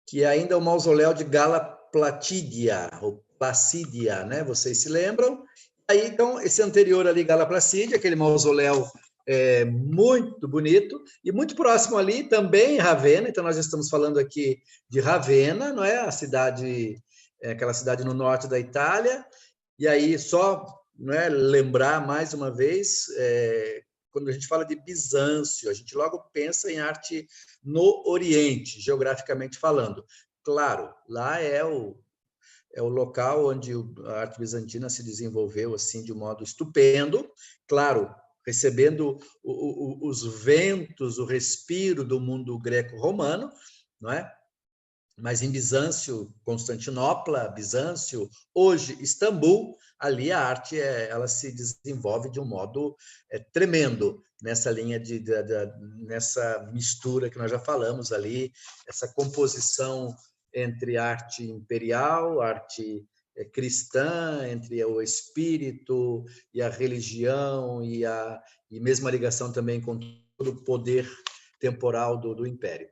que é ainda o mausoléu de Gala Platídia, ou Placídia, né? Vocês se lembram? Aí, então, esse anterior ali, Gala Placídia, aquele mausoléu muito bonito, e muito próximo ali também Ravenna, então nós estamos falando aqui de Ravenna, não é? A cidade, aquela cidade no norte da Itália, e aí só, não é, lembrar mais uma vez, quando a gente fala de Bizâncio, a gente logo pensa em arte no Oriente, geograficamente falando. Claro, lá é o local onde a arte bizantina se desenvolveu assim de um modo estupendo, claro, recebendo os ventos, o respiro do mundo greco-romano, não é? Mas em Bizâncio, Constantinopla, Bizâncio, hoje Istambul, ali a arte ela se desenvolve de um modo tremendo nessa linha nessa mistura que nós já falamos ali, essa composição entre arte imperial, arte cristã, entre o espírito e a religião e mesmo a ligação também com todo o poder temporal do império.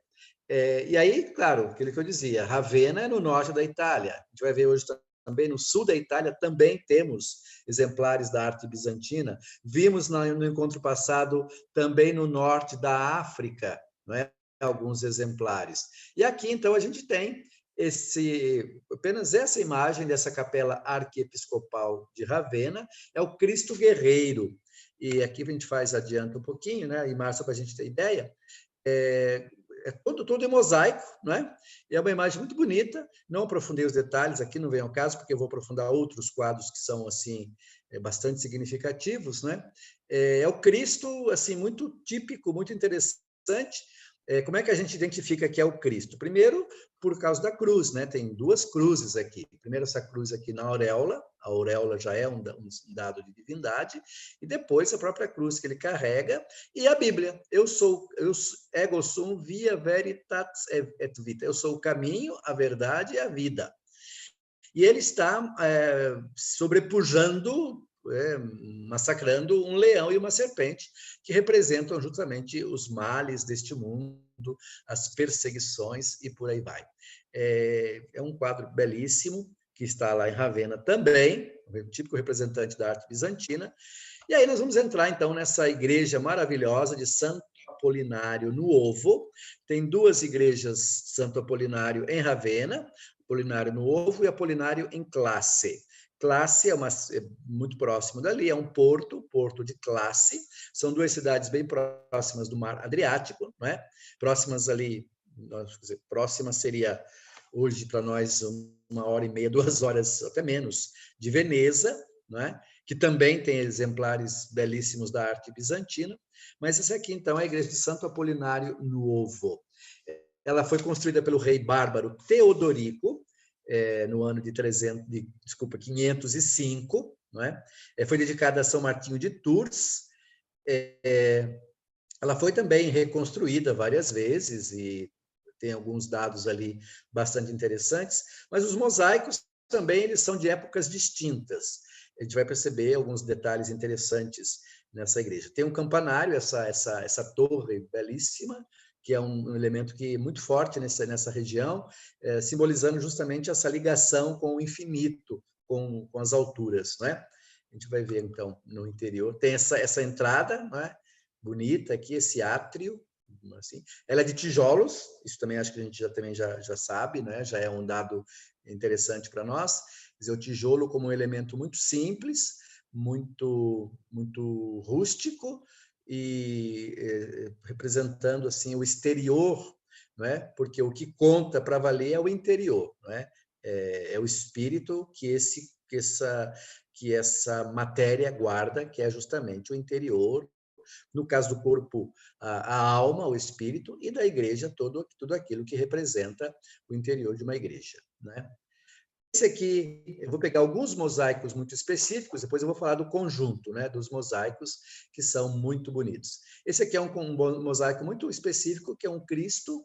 E aí, claro, aquilo que eu dizia, Ravenna é no norte da Itália. A gente vai ver hoje também no sul da Itália, também temos exemplares da arte bizantina. Vimos no encontro passado também no norte da África, não é? Alguns exemplares. E aqui, então, a gente tem apenas essa imagem dessa capela arquiepiscopal de Ravenna, é o Cristo Guerreiro. E aqui a gente adianta um pouquinho, né? E Márcia, para a gente ter ideia, tudo em mosaico, não é? E é uma imagem muito bonita. Não aprofundei os detalhes aqui, não vem ao caso, porque eu vou aprofundar outros quadros que são assim bastante significativos, né? É o Cristo assim muito típico, muito interessante. Como é que a gente identifica que é o Cristo? Primeiro, por causa da cruz, né? Tem duas cruzes aqui. Primeiro, essa cruz aqui na auréola, a auréola já é um dado de divindade, e depois a própria cruz que ele carrega, e a Bíblia. Eu ego sum via veritas et vita. Eu sou o caminho, a verdade e a vida. E ele está sobrepujando, massacrando um leão e uma serpente, que representam justamente os males deste mundo, as perseguições e por aí vai. É um quadro belíssimo, que está lá em Ravenna também, o típico representante da arte bizantina. E aí nós vamos entrar, então, nessa igreja maravilhosa de Santo Apolinário no Ovo. Tem duas igrejas Santo Apolinário em Ravenna, Apolinário no Ovo e Apolinário em Classe. Classe é muito próximo dali, é um porto de Classe. São duas cidades bem próximas do Mar Adriático, não é? Próximas ali, próxima seria hoje para nós 1h30, 2 horas, até menos, de Veneza, não é? Que também tem exemplares belíssimos da arte bizantina, mas essa aqui, então, é a igreja de Santo Apolinário no Ovo. Ela foi construída pelo rei bárbaro Teodorico, no ano de 505, não é? Foi dedicada a São Martinho de Tours. Ela foi também reconstruída várias vezes e tem alguns dados ali bastante interessantes, mas os mosaicos também eles são de épocas distintas. A gente vai perceber alguns detalhes interessantes nessa igreja. Tem um campanário, essa torre belíssima, que é um elemento que é muito forte nessa região, simbolizando justamente essa ligação com o infinito, com as alturas, não é? A gente vai ver, então, no interior. Tem essa entrada, não é? Bonita aqui, esse átrio, assim. Ela é de tijolos, isso também acho que a gente também já sabe, né? Já é um dado interessante para nós. Quer dizer, o tijolo como um elemento muito simples, muito rústico e representando assim o exterior, não é? Porque o que conta para valer é o interior, não é? É o espírito que essa matéria guarda, que é justamente o interior. No caso do corpo, a alma, o espírito, e da igreja, tudo aquilo que representa o interior de uma igreja, né? Esse aqui, eu vou pegar alguns mosaicos muito específicos, depois eu vou falar do conjunto, né, dos mosaicos, que são muito bonitos. Esse aqui é um mosaico muito específico, que é um Cristo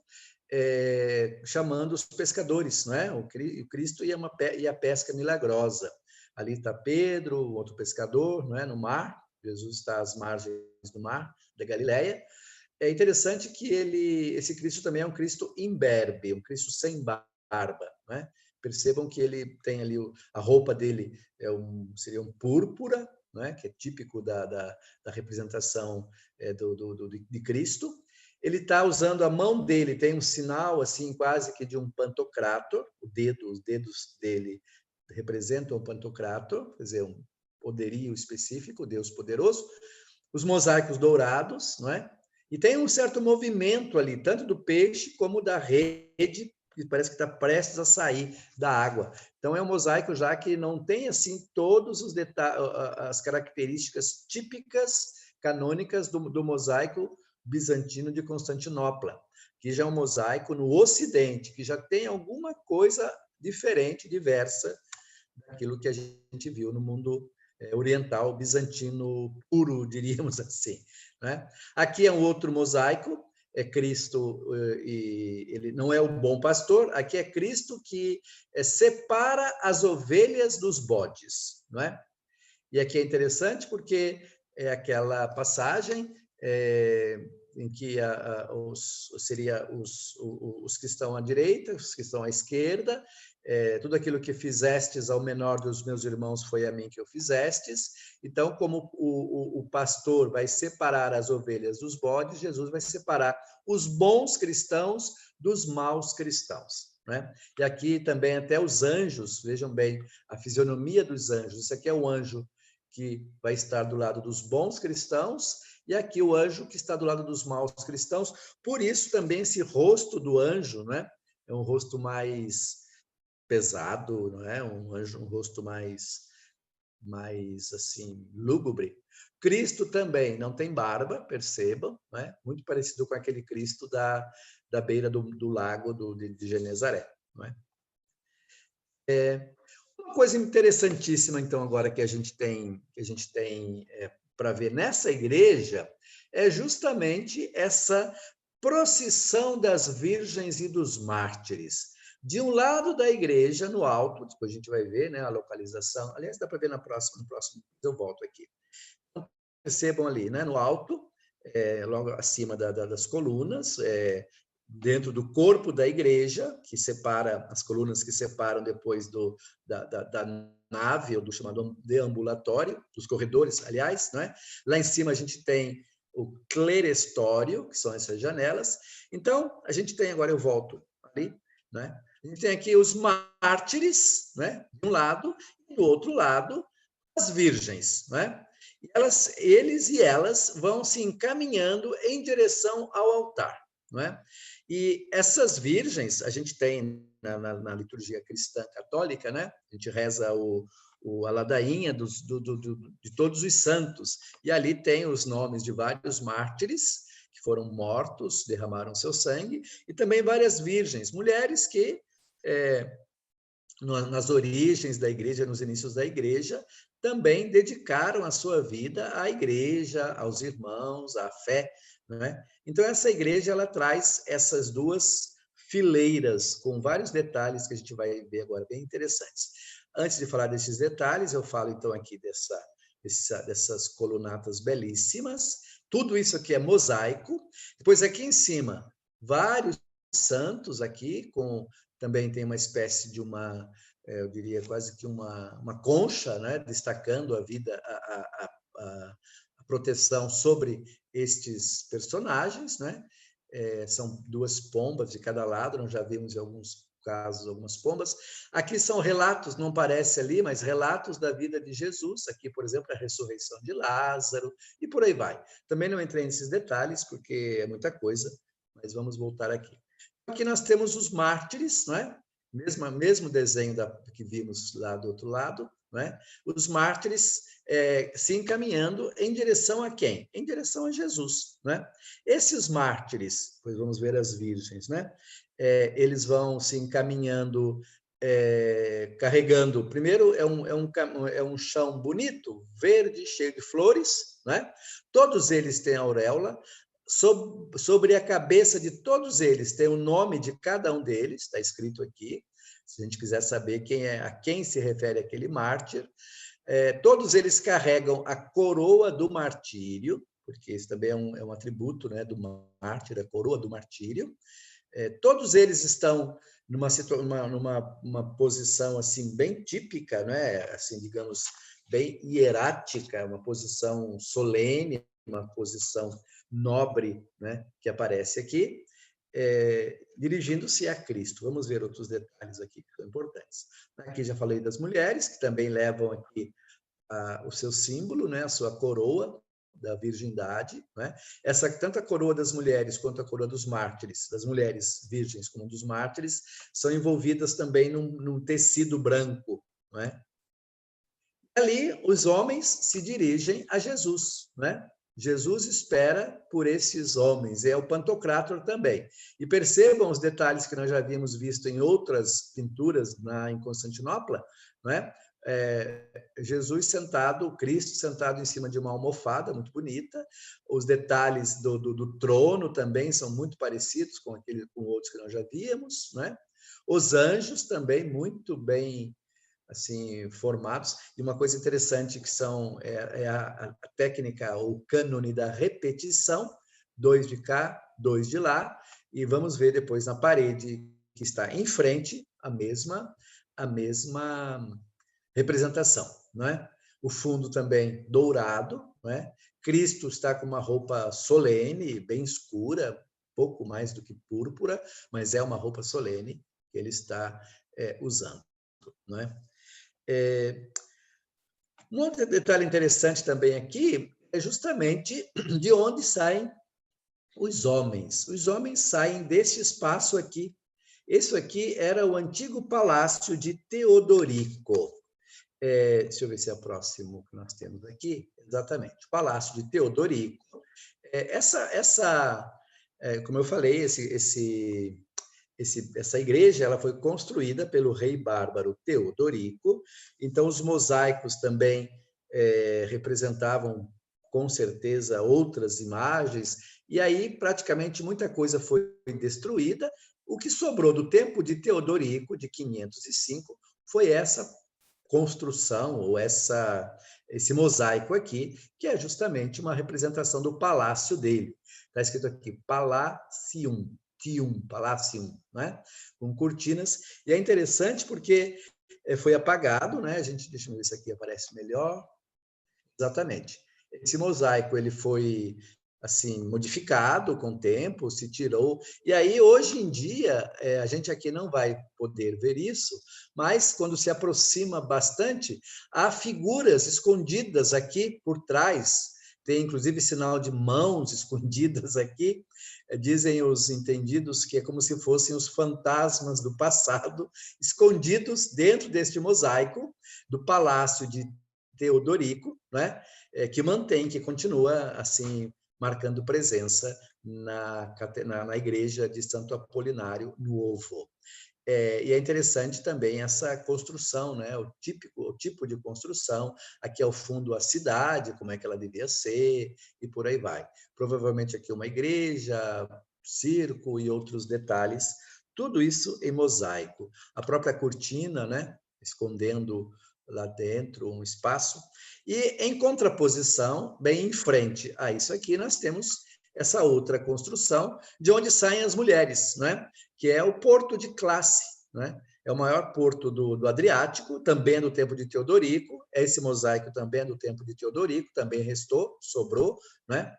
chamando os pescadores, não é? O Cristo e a pesca milagrosa. Ali está Pedro, outro pescador, não é? No mar. Jesus está às margens do mar da Galileia. é interessante que esse Cristo também é um Cristo imberbe, um Cristo sem barba, né? Percebam que ele tem ali a roupa dele seria um púrpura, né? Que é típico da representação de Cristo. Ele está usando a mão dele, tem um sinal assim quase que de um pantocrator, os dedos dele representam um pantocrator, quer dizer, um poderio específico, Deus poderoso. Os mosaicos dourados, não é? E tem um certo movimento ali, tanto do peixe como da rede, que parece que está prestes a sair da água. Então, é um mosaico já que não tem, assim, todos os as características típicas, canônicas do mosaico bizantino de Constantinopla, que já é um mosaico no Ocidente, que já tem alguma coisa diferente, diversa, daquilo que a gente viu no mundo oriental, bizantino puro, diríamos assim. Né? Aqui é um outro mosaico, é Cristo, e ele não é o bom pastor, aqui é Cristo que separa as ovelhas dos bodes. Não é? E aqui é interessante porque é aquela passagem em que seria os que estão à direita, os que estão à esquerda, tudo aquilo que fizestes ao menor dos meus irmãos foi a mim que o fizestes. Então, como o pastor vai separar as ovelhas dos bodes, Jesus vai separar os bons cristãos dos maus cristãos. Né? E aqui também até os anjos, vejam bem a fisionomia dos anjos. Isso aqui é o anjo que vai estar do lado dos bons cristãos, e aqui o anjo que está do lado dos maus cristãos. Por isso também esse rosto do anjo, né? É um rosto mais pesado, não é? Um rosto mais assim lúgubre. Cristo também não tem barba, percebam, né? Muito parecido com aquele Cristo da beira do lago de Genezaré, não é? Uma coisa interessantíssima, então, agora que a gente tem para ver nessa igreja é justamente essa procissão das virgens e dos mártires. De um lado da igreja, no alto, depois a gente vai ver, né, a localização. Aliás, dá para ver no próximo eu volto aqui. Então, percebam ali, né, no alto, logo acima das colunas, dentro do corpo da igreja, que separa as colunas que separam depois da nave, ou do chamado deambulatório, dos corredores, aliás, né? Lá em cima a gente tem o clerestório, que são essas janelas. Então, a gente tem, agora eu volto ali, né? A gente tem aqui os mártires, né? De um lado, e do outro lado, as virgens, né? Eles e elas vão se encaminhando em direção ao altar, não é? E essas virgens, a gente tem na liturgia cristã católica, né? A gente reza a ladainha de todos os santos, e ali tem os nomes de vários mártires que foram mortos, derramaram seu sangue, e também várias virgens, mulheres que, nas origens da igreja, nos inícios da igreja, também dedicaram a sua vida à igreja, aos irmãos, à fé, né? Então essa igreja ela traz essas duas fileiras com vários detalhes que a gente vai ver agora bem interessantes. Antes de falar desses detalhes, eu falo então aqui dessas colunatas belíssimas. Tudo isso aqui é mosaico. Depois aqui em cima, vários santos aqui também tem uma espécie de eu diria quase que uma concha, né, destacando a vida, a proteção sobre estes personagens, né? São duas pombas de cada lado, nós já vimos em alguns casos algumas pombas. Aqui são relatos, não parece ali, mas relatos da vida de Jesus. Aqui, por exemplo, a ressurreição de Lázaro e por aí vai. Também não entrei nesses detalhes porque é muita coisa, mas vamos voltar aqui. Aqui nós temos os mártires, não é? Mesmo desenho que vimos lá do outro lado, né? Os mártires se encaminhando em direção a quem? Em direção a Jesus. Né? Esses mártires, pois vamos ver as virgens, né? Eles vão se encaminhando, carregando. Primeiro é um chão bonito, verde, cheio de flores. Né? Todos eles têm auréola. Sobre a cabeça de todos eles tem o nome de cada um deles, está escrito aqui, se a gente quiser saber a quem se refere aquele mártir. Todos eles carregam a coroa do martírio, porque isso também é um atributo, né, do mártir, a coroa do martírio. Todos eles estão numa posição assim bem típica, né? Assim, digamos, bem hierática, uma posição solene, uma posição nobre, né? Que aparece aqui, dirigindo-se a Cristo. Vamos ver outros detalhes aqui que são importantes. Aqui já falei das mulheres, que também levam aqui o seu símbolo, né? A sua coroa da virgindade, né? Tanto a coroa das mulheres quanto a coroa dos mártires, das mulheres virgens como dos mártires, são envolvidas também num tecido branco, né? Ali os homens se dirigem a Jesus, né? Jesus espera por esses homens, é o Pantocrátor também. E percebam os detalhes que nós já havíamos visto em outras pinturas em Constantinopla, né? Jesus sentado, Cristo sentado em cima de uma almofada muito bonita. Os detalhes do trono também são muito parecidos com outros que nós já víamos, né? Os anjos também muito bem assim formados. E uma coisa interessante que a técnica, o cânone da repetição, 2 de cá, 2 de lá, e vamos ver depois na parede que está em frente a mesma representação, não é? O fundo também dourado, não é? Cristo está com uma roupa solene, bem escura, pouco mais do que púrpura, mas é uma roupa solene que ele está usando, não é? Um outro detalhe interessante também aqui é justamente de onde saem os homens. Os homens saem desse espaço aqui. Isso aqui era o antigo palácio de Teodorico. Deixa eu ver se é o próximo que nós temos aqui. Exatamente, o Palácio de Teodorico. Como eu falei, essa igreja ela foi construída pelo rei bárbaro Teodorico. Então, os mosaicos também representavam, com certeza, outras imagens. E aí, praticamente, muita coisa foi destruída. O que sobrou do tempo de Teodorico, de 505, foi essa construção ou esse mosaico aqui, que é justamente uma representação do palácio dele. Está escrito aqui, Palacium, Palacium, né? Com cortinas. E é interessante porque foi apagado, né? Deixa eu ver se aqui aparece melhor. Exatamente. Esse mosaico ele foi assim modificado com o tempo, se tirou. E aí hoje em dia a gente aqui não vai poder ver isso, mas quando se aproxima bastante, há figuras escondidas aqui por trás. Tem inclusive sinal de mãos escondidas aqui. Dizem os entendidos que é como se fossem os fantasmas do passado escondidos dentro deste mosaico do Palácio de Teodorico, né? Que continua assim marcando presença na igreja de Santo Apolinário Nuovo. E é interessante também essa construção, né? O tipo de construção. Aqui ao fundo a cidade, como é que ela devia ser, e por aí vai. Provavelmente aqui uma igreja, circo e outros detalhes. Tudo isso em mosaico. A própria cortina, né? Escondendo lá dentro um espaço. E em contraposição, bem em frente a isso aqui, nós temos essa outra construção, de onde saem as mulheres, né? Que é o Porto de Classe, né? É o maior porto do Adriático, também do tempo de Teodorico. Esse mosaico também é do tempo de Teodorico, também sobrou, né?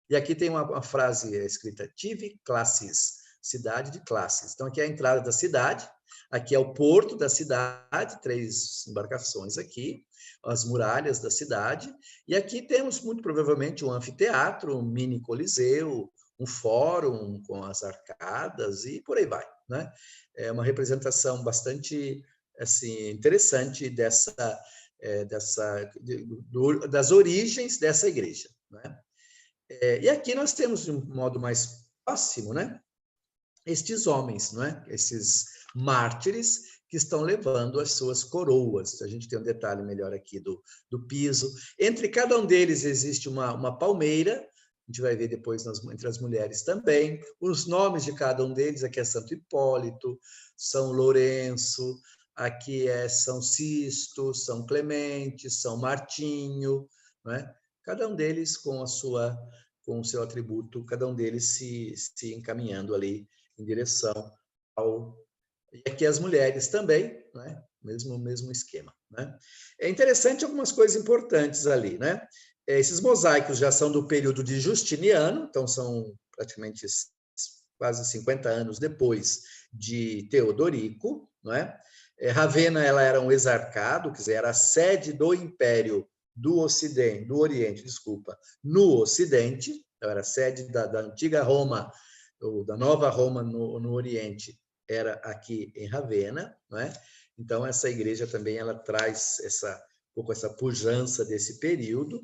E aqui tem uma frase escrita: Tive classes, cidade de classes. Então, aqui é a entrada da cidade, aqui é o porto da cidade, 3 embarcações aqui, as muralhas da cidade, e aqui temos muito provavelmente um anfiteatro, um mini coliseu, um fórum com as arcadas e por aí vai, né? É uma representação bastante assim interessante das origens dessa igreja, né? E aqui nós temos, de um modo mais próximo, né? Estes homens, não é? Esses mártires que estão levando as suas coroas. A gente tem um detalhe melhor aqui do piso. Entre cada um deles existe uma palmeira, a gente vai ver depois entre as mulheres também. Os nomes de cada um deles, aqui é Santo Hipólito, São Lourenço, aqui é São Sisto, São Clemente, São Martinho, não é? Cada um deles com a sua com o seu atributo, cada um deles se encaminhando ali em direção ao... E aqui as mulheres também, né? Mesmo esquema, né? É interessante algumas coisas importantes ali, né? Esses mosaicos já são do período de Justiniano, então são praticamente quase 50 anos depois de Teodorico, não é? Ravenna, ela era um exarcado, quer dizer, era a sede do Império do Ocidente, do Oriente, desculpa, no Ocidente, então era a sede da antiga Roma, ou da nova Roma no Oriente, era aqui em Ravenna, não é? Então essa igreja também ela traz um pouco essa pujança desse período.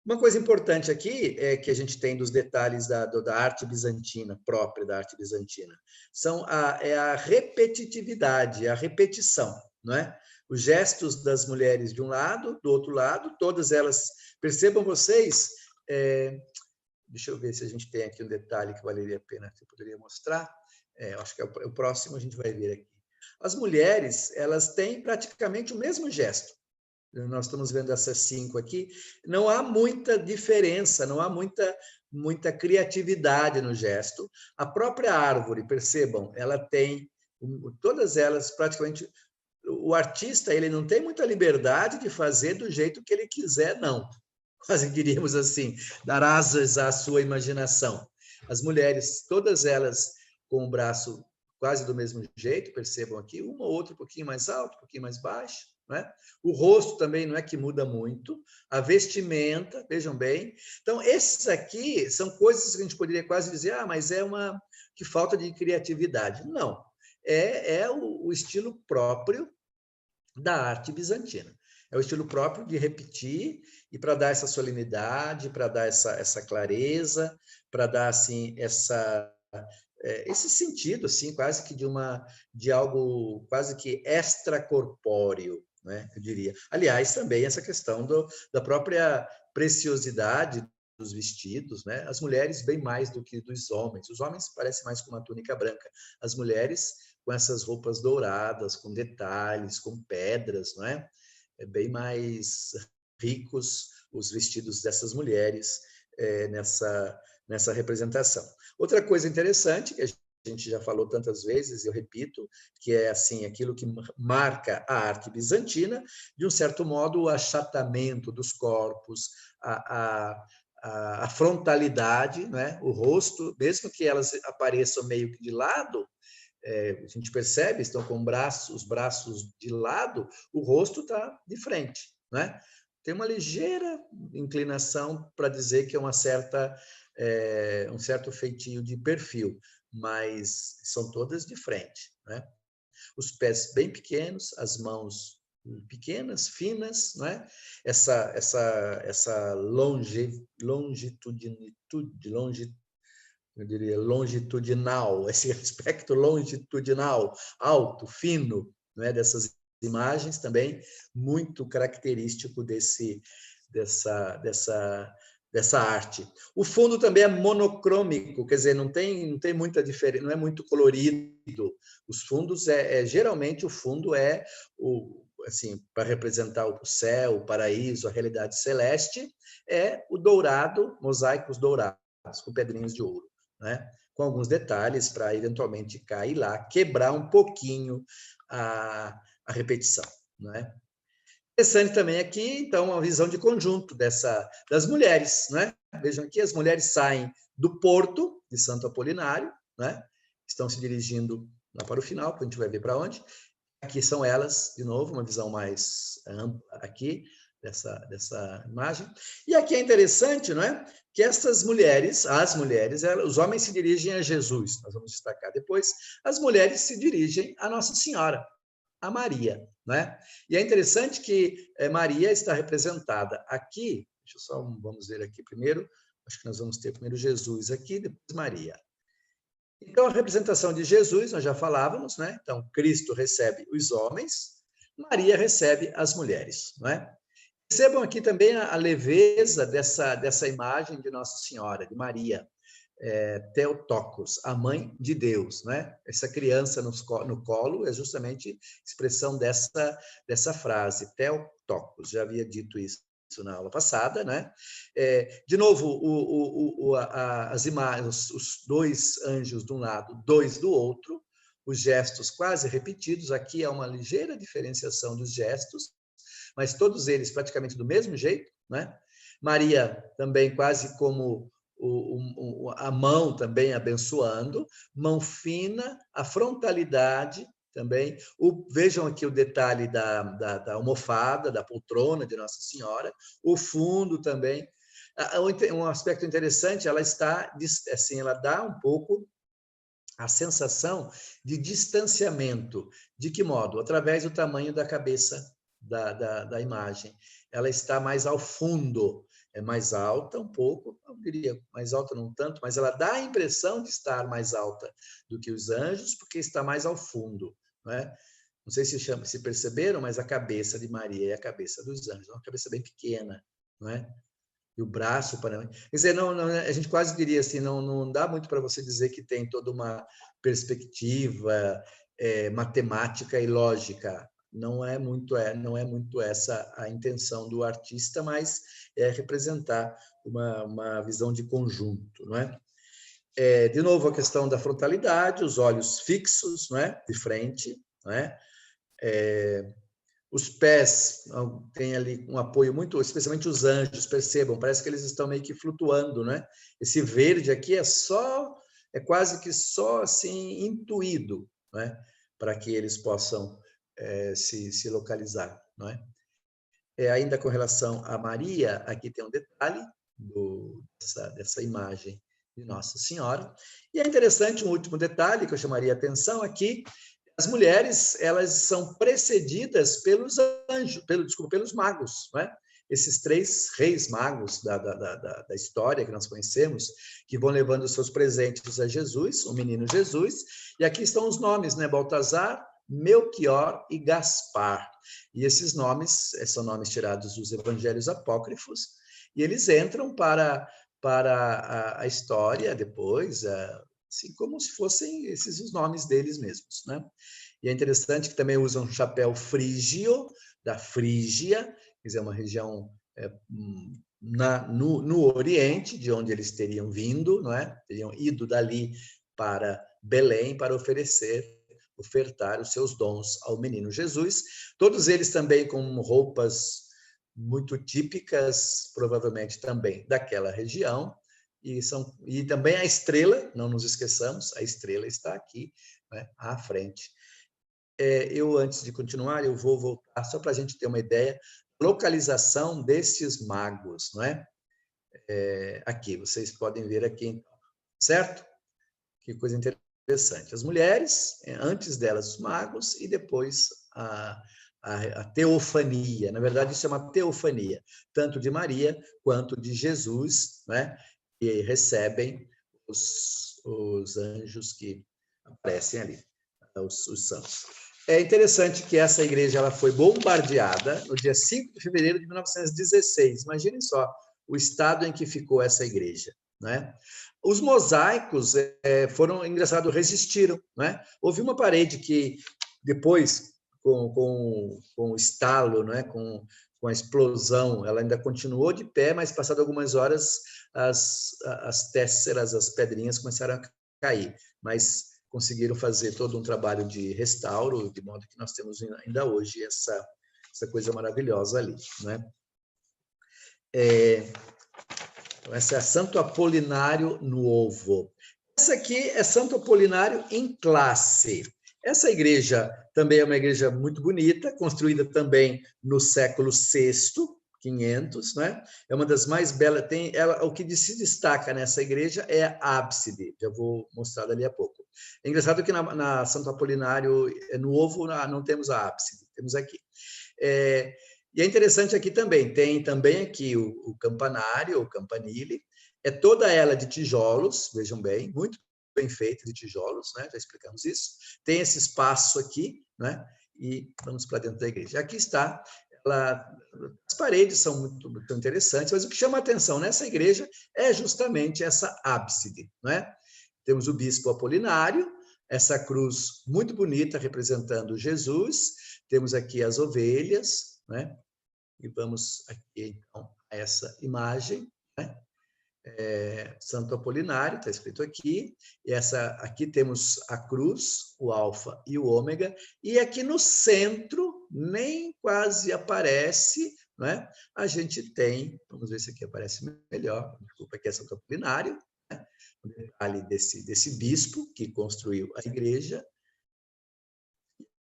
Uma coisa importante aqui é que a gente tem dos detalhes da arte bizantina, própria da arte bizantina, é a repetitividade, a repetição, não é? Os gestos das mulheres de um lado, do outro lado, todas elas, percebam vocês, deixa eu ver se a gente tem aqui um detalhe que valeria a pena, que eu poderia mostrar, eu acho que é o próximo a gente vai ver aqui. As mulheres, elas têm praticamente o mesmo gesto. Nós estamos vendo essas 5 aqui, não há muita diferença, não há muita criatividade no gesto. A própria árvore, percebam, ela tem, todas elas praticamente, o artista ele não tem muita liberdade de fazer do jeito que ele quiser, não. Quase diríamos assim, dar asas à sua imaginação. As mulheres, todas elas com o braço quase do mesmo jeito, percebam aqui, uma ou outra um pouquinho mais alto, um pouquinho mais baixo, né? O rosto também não é que muda muito, a vestimenta, vejam bem. Então, esses aqui são coisas que a gente poderia quase dizer, mas que falta de criatividade. Não, é o estilo próprio da arte bizantina. É o estilo próprio de repetir e para dar essa solenidade, para dar essa clareza, para dar assim esse sentido assim quase que de algo quase que extracorpóreo, né, eu diria. Aliás, também essa questão da própria preciosidade dos vestidos, né? As mulheres bem mais do que dos homens. Os homens parecem mais com uma túnica branca. As mulheres com essas roupas douradas, com detalhes, com pedras, não é? É bem mais ricos os vestidos dessas mulheres nessa representação. Outra coisa interessante que a gente já falou tantas vezes, eu repito, que é assim aquilo que marca a arte bizantina, de um certo modo o achatamento dos corpos, a frontalidade, né? O rosto, mesmo que elas apareçam meio que de lado, a gente percebe, estão com os braços de lado, o rosto está de frente, né? Tem uma ligeira inclinação para dizer que é um certo feitio de perfil, mas são todas de frente, né? Os pés bem pequenos, as mãos pequenas, finas, né? Essa eu diria, longitudinal, esse aspecto longitudinal, alto, fino, né, dessas imagens também, muito característico dessa arte. O fundo também é monocrômico, quer dizer, não tem muita diferença, não é muito colorido. Os fundos, geralmente o fundo assim, para representar o céu, o paraíso, a realidade celeste, é o dourado, mosaicos dourados, com pedrinhas de ouro, né? Com alguns detalhes para eventualmente cair lá, quebrar um pouquinho a repetição, né? Interessante também aqui, então, uma visão de conjunto das mulheres, né? Vejam aqui, as mulheres saem do porto de Santo Apolinário, né? Estão se dirigindo lá para o final, que a gente vai ver para onde. Aqui são elas, de novo, uma visão mais ampla aqui dessa imagem. E aqui é interessante, não é? Que essas mulheres, os homens se dirigem a Jesus, nós vamos destacar depois, as mulheres se dirigem a Nossa Senhora, a Maria, né? E é interessante que Maria está representada aqui, vamos ver aqui primeiro, acho que nós vamos ter primeiro Jesus aqui, depois Maria. Então, a representação de Jesus, nós já falávamos, né? Então, Cristo recebe os homens, Maria recebe as mulheres, não é? Percebam aqui também a leveza dessa imagem de Nossa Senhora, de Maria, Theotokos, a mãe de Deus, né? Essa criança no colo é justamente expressão dessa frase, Theotokos, já havia dito isso isso na aula passada, né? De novo, as imagens, os dois anjos de um lado, dois do outro, os gestos quase repetidos. Aqui há uma ligeira diferenciação dos gestos, mas todos eles praticamente do mesmo jeito, né? Maria também quase como a mão também abençoando, mão fina, a frontalidade também. Vejam aqui o detalhe da almofada, da poltrona de Nossa Senhora, o fundo também. Um aspecto interessante, ela está, assim, ela dá um pouco a sensação de distanciamento. De que modo? Através do tamanho da cabeça da imagem. Ela está mais ao fundo, é mais alta um pouco, eu diria mais alta não tanto, mas ela dá a impressão de estar mais alta do que os anjos, porque está mais ao fundo, não é? Não sei se perceberam, mas a cabeça de Maria é a cabeça dos anjos, uma cabeça bem pequena, não é? E o braço para... Quer dizer, não, a gente quase diria assim, não dá muito para você dizer que tem toda uma perspectiva matemática e lógica. Não é muito essa a intenção do artista, mas é representar uma visão de conjunto, não é? De novo, a questão da frontalidade, os olhos fixos, não é? De frente, não é? Os pés têm ali um apoio muito, especialmente os anjos, percebam, parece que eles estão meio que flutuando, né? Esse verde aqui é quase que só assim intuído, né? Para que eles possam se localizar, não é? Ainda com relação a Maria, aqui tem um detalhe dessa imagem de Nossa Senhora. E é interessante um último detalhe que eu chamaria a atenção aqui. As mulheres, elas são precedidas pelos anjos, pelos magos, não é? Esses 3 reis magos da história que nós conhecemos, que vão levando os seus presentes a Jesus, o menino Jesus, e aqui estão os nomes, né? Baltazar, Melquior e Gaspar. E esses nomes são nomes tirados dos evangelhos apócrifos, e eles entram para a história depois, assim como se fossem esses os nomes deles mesmos, né? E é interessante que também usam um chapéu frígio, da Frígia, quer dizer, uma região no Oriente, de onde eles teriam vindo, não é? Teriam ido dali para Belém para ofertar os seus dons ao menino Jesus. Todos eles também com roupas muito típicas, provavelmente também daquela região, e também a estrela, não nos esqueçamos, a estrela está aqui, né, à frente. Antes de continuar, eu vou voltar só para a gente ter uma ideia, localização destes magos, não é? Aqui, vocês podem ver aqui, certo? Que coisa interessante. As mulheres, antes delas os magos, e depois a teofania. Na verdade, isso é uma teofania, tanto de Maria quanto de Jesus, né? E recebem os anjos que aparecem ali, os santos. É interessante que essa igreja ela foi bombardeada no dia 5 de fevereiro de 1916. Imaginem só o estado em que ficou essa igreja, né? Os mosaicos foram, engraçado, resistiram, né? Houve uma parede que depois, com o estalo, né? com a explosão, ela ainda continuou de pé, mas passado algumas horas as tésseras, as pedrinhas começaram a cair, mas conseguiram fazer todo um trabalho de restauro, de modo que nós temos ainda hoje essa coisa maravilhosa ali, né? Essa é Santo Apolinário Novo. Essa aqui é Santo Apolinário em classe. Essa igreja também é uma igreja muito bonita, construída também no século VI, 500, né? É uma das mais belas. O que se destaca nessa igreja é a ábside, já vou mostrar dali a pouco. É engraçado que na Santo Apolinário Novo não temos a ábside, temos aqui. E é interessante aqui também, tem também aqui o campanário, o campanile, é toda ela de tijolos, vejam bem, muito bem feita de tijolos, né? Já explicamos isso. Tem esse espaço aqui, né? E vamos para dentro da igreja. Aqui está, as paredes são muito interessantes, mas o que chama a atenção nessa igreja é justamente essa ábside, né? Temos o bispo Apolinário, essa cruz muito bonita representando Jesus, temos aqui as ovelhas, né? E vamos aqui, então, a essa imagem, né? Santo Apolinário, está escrito aqui, e aqui temos a cruz, o alfa e o ômega, e aqui no centro, nem quase aparece, né? A gente tem, vamos ver se aqui aparece melhor, desculpa, aqui é Santo Apolinário, né? O detalhe desse bispo que construiu a igreja,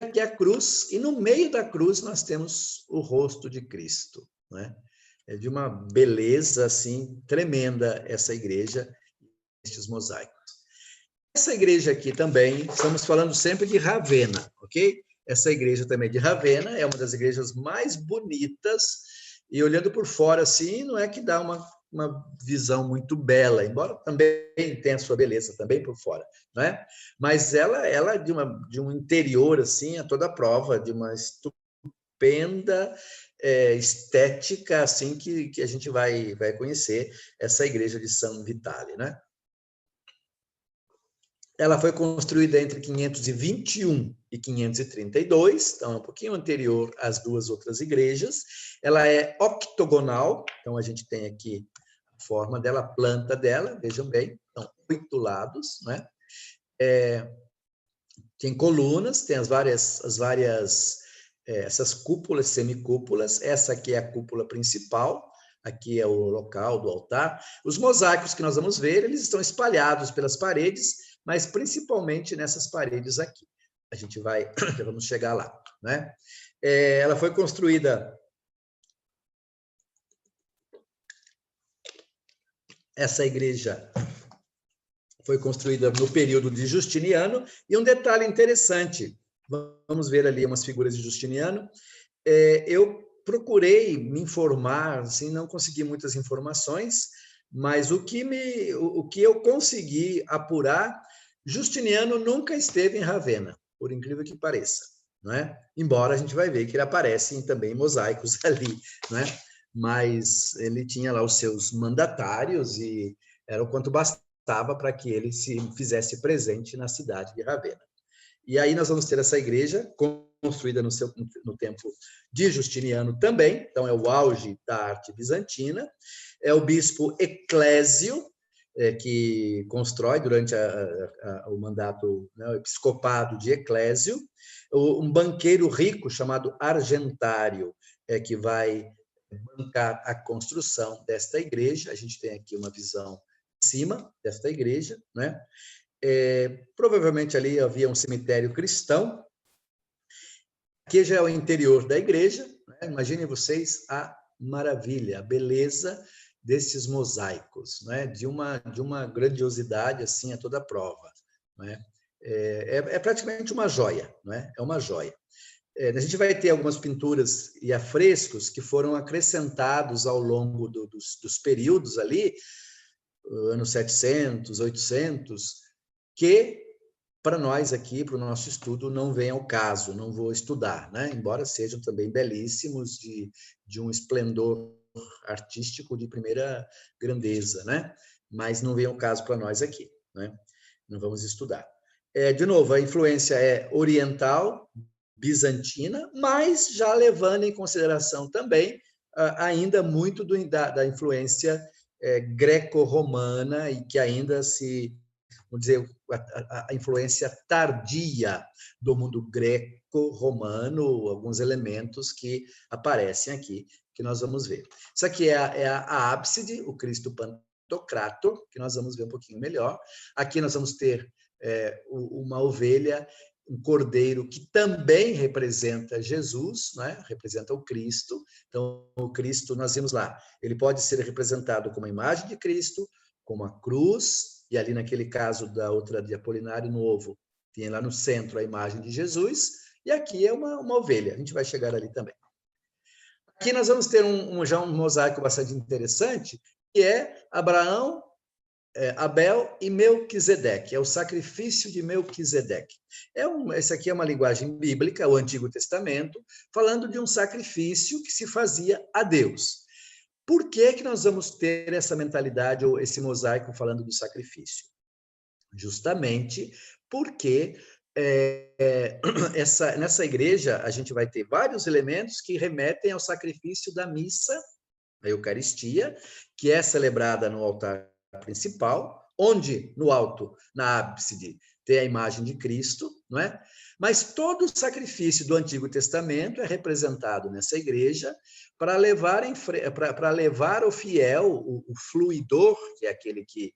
aqui é a cruz, e no meio da cruz nós temos o rosto de Cristo, né? É de uma beleza assim tremenda essa igreja, estes mosaicos. Essa igreja aqui também, estamos falando sempre de Ravenna, ok? Essa igreja também de Ravenna é uma das igrejas mais bonitas, e olhando por fora assim, não é que dá uma visão muito bela, embora também tenha sua beleza também por fora, não é? Mas ela de um interior assim, a toda prova de uma estupenda estética assim que a gente vai conhecer essa igreja de São Vitale, né? Ela foi construída entre 521 e 532, então é um pouquinho anterior às duas outras igrejas. Ela é octogonal, então a gente tem aqui a forma dela, a planta dela, vejam bem, são 8 lados, né? Tem colunas, tem as várias essas cúpulas, semicúpulas. Essa aqui é a cúpula principal, aqui é o local do altar. Os mosaicos que nós vamos ver, eles estão espalhados pelas paredes, mas principalmente nessas paredes aqui. A gente já vamos chegar lá, né? Ela foi construída, essa igreja foi construída no período de Justiniano, e um detalhe interessante, vamos ver ali umas figuras de Justiniano. Eu procurei me informar, assim, não consegui muitas informações, mas o que eu consegui apurar, Justiniano nunca esteve em Ravenna, por incrível que pareça, não é? Embora a gente vai ver que ele aparece também em mosaicos ali, não é? Mas ele tinha lá os seus mandatários e era o quanto bastava para que ele se fizesse presente na cidade de Ravenna. E aí nós vamos ter essa igreja construída no tempo de Justiniano também, então é o auge da arte bizantina. É o bispo Eclésio, que constrói durante o mandato, né, o episcopado de Eclésio. Um banqueiro rico chamado Argentário, que vai bancar a construção desta igreja. A gente tem aqui uma visão de cima desta igreja, né? Provavelmente ali havia um cemitério cristão. Aqui já é o interior da igreja, né? Imaginem vocês a maravilha, a beleza desses mosaicos, né? De uma grandiosidade assim a toda prova, né? É praticamente uma joia, né? É uma joia. A gente vai ter algumas pinturas e afrescos que foram acrescentados ao longo dos períodos ali, anos 700, 800, que para nós aqui, para o nosso estudo, não vem ao caso, não vou estudar, né? Embora sejam também belíssimos, de um esplendor artístico de primeira grandeza, né? Mas não vem ao caso para nós aqui, né? Não vamos estudar. De novo, a influência é oriental, bizantina, mas já levando em consideração também ainda muito da influência greco-romana, e que ainda vamos dizer, a influência tardia do mundo greco-romano, alguns elementos que aparecem aqui, que nós vamos ver. Isso aqui é a ábside, o Cristo Pantocrator, que nós vamos ver um pouquinho melhor. Aqui nós vamos ter uma ovelha, um cordeiro que também representa Jesus, né? Representa o Cristo. Então, o Cristo, nós vimos lá, ele pode ser representado como a imagem de Cristo, como a cruz, e ali naquele caso da outra de Apolinário Novo, tinha lá no centro a imagem de Jesus, e aqui é uma ovelha, a gente vai chegar ali também. Aqui nós vamos ter já um mosaico bastante interessante, que é Abraão, Abel e Melquisedeque, é o sacrifício de Melquisedeque. Essa aqui é uma linguagem bíblica, o Antigo Testamento, falando de um sacrifício que se fazia a Deus. Por que nós vamos ter essa mentalidade ou esse mosaico falando do sacrifício? Justamente porque nessa igreja, a gente vai ter vários elementos que remetem ao sacrifício da missa, a Eucaristia, que é celebrada no altar principal, onde no alto, na ábside, tem a imagem de Cristo, não é? Mas todo o sacrifício do Antigo Testamento é representado nessa igreja para levar o fiel, o fluidor, que é aquele que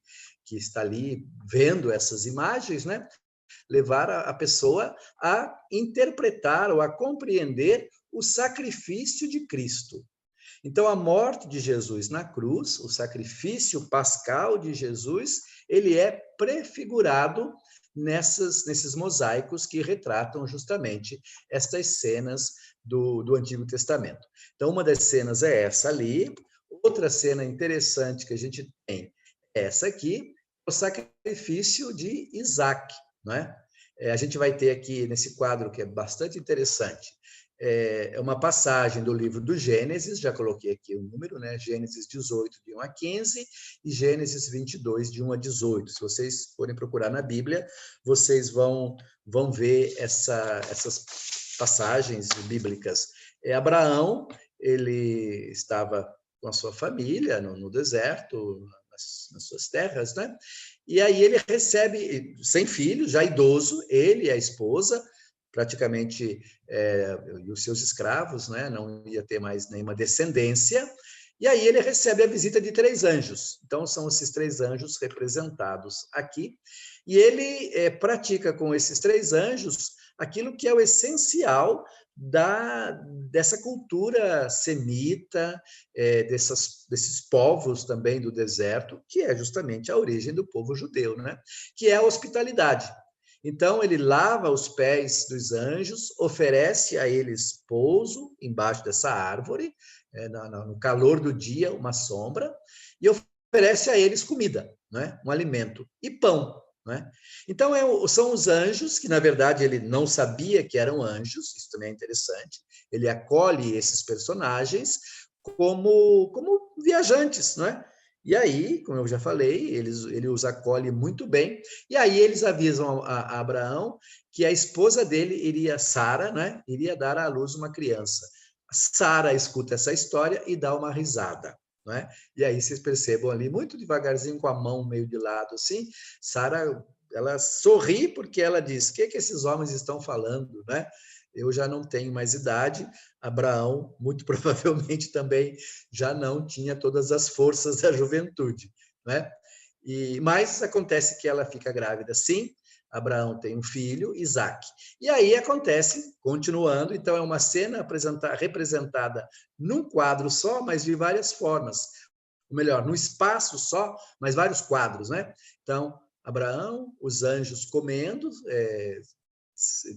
está ali vendo essas imagens, né? Levar a pessoa a interpretar ou a compreender o sacrifício de Cristo. Então, a morte de Jesus na cruz, o sacrifício pascal de Jesus, ele é prefigurado nesses mosaicos que retratam justamente estas cenas do Antigo Testamento. Então, uma das cenas é essa ali. Outra cena interessante que a gente tem é essa aqui, o sacrifício de Isaac, não é? A gente vai ter aqui nesse quadro que é bastante interessante, é uma passagem do livro do Gênesis, já coloquei aqui o número, né? Gênesis 18, de 1 a 15, e Gênesis 22, de 1 a 18. Se vocês forem procurar na Bíblia, vocês vão ver essas passagens bíblicas. Abraão, ele estava com a sua família no deserto, nas suas terras, né? E aí ele recebe, sem filhos, já idoso, ele e a esposa, praticamente e os seus escravos, né? Não ia ter mais nenhuma descendência, e aí ele recebe a visita de 3 anjos. Então, são esses 3 anjos representados aqui, e ele pratica com esses 3 anjos aquilo que é o essencial dessa cultura semita, desses povos também do deserto, que é justamente a origem do povo judeu, né? Que é a hospitalidade. Então, ele lava os pés dos anjos, oferece a eles pouso embaixo dessa árvore, no calor do dia, uma sombra, e oferece a eles comida, né? Um alimento, e pão. Né? Então, são os anjos, que na verdade ele não sabia que eram anjos, isso também é interessante, ele acolhe esses personagens como viajantes, não é? E aí, como eu já falei, ele os acolhe muito bem, e aí eles avisam a Abraão que a esposa dele, Sara, né, iria dar à luz uma criança. Sara escuta essa história e dá uma risada. Não é? E aí vocês percebam ali, muito devagarzinho, com a mão meio de lado, assim, Sara, ela sorri porque ela diz, o que esses homens estão falando, né? Eu já não tenho mais idade, Abraão, muito provavelmente também já não tinha todas as forças da juventude, né? Mas acontece que ela fica grávida, sim, Abraão tem um filho, Isaac. E aí acontece, continuando, então é uma cena representada num quadro só, mas de várias formas. Ou melhor, num espaço só, mas vários quadros, né? Então, Abraão, os anjos comendo,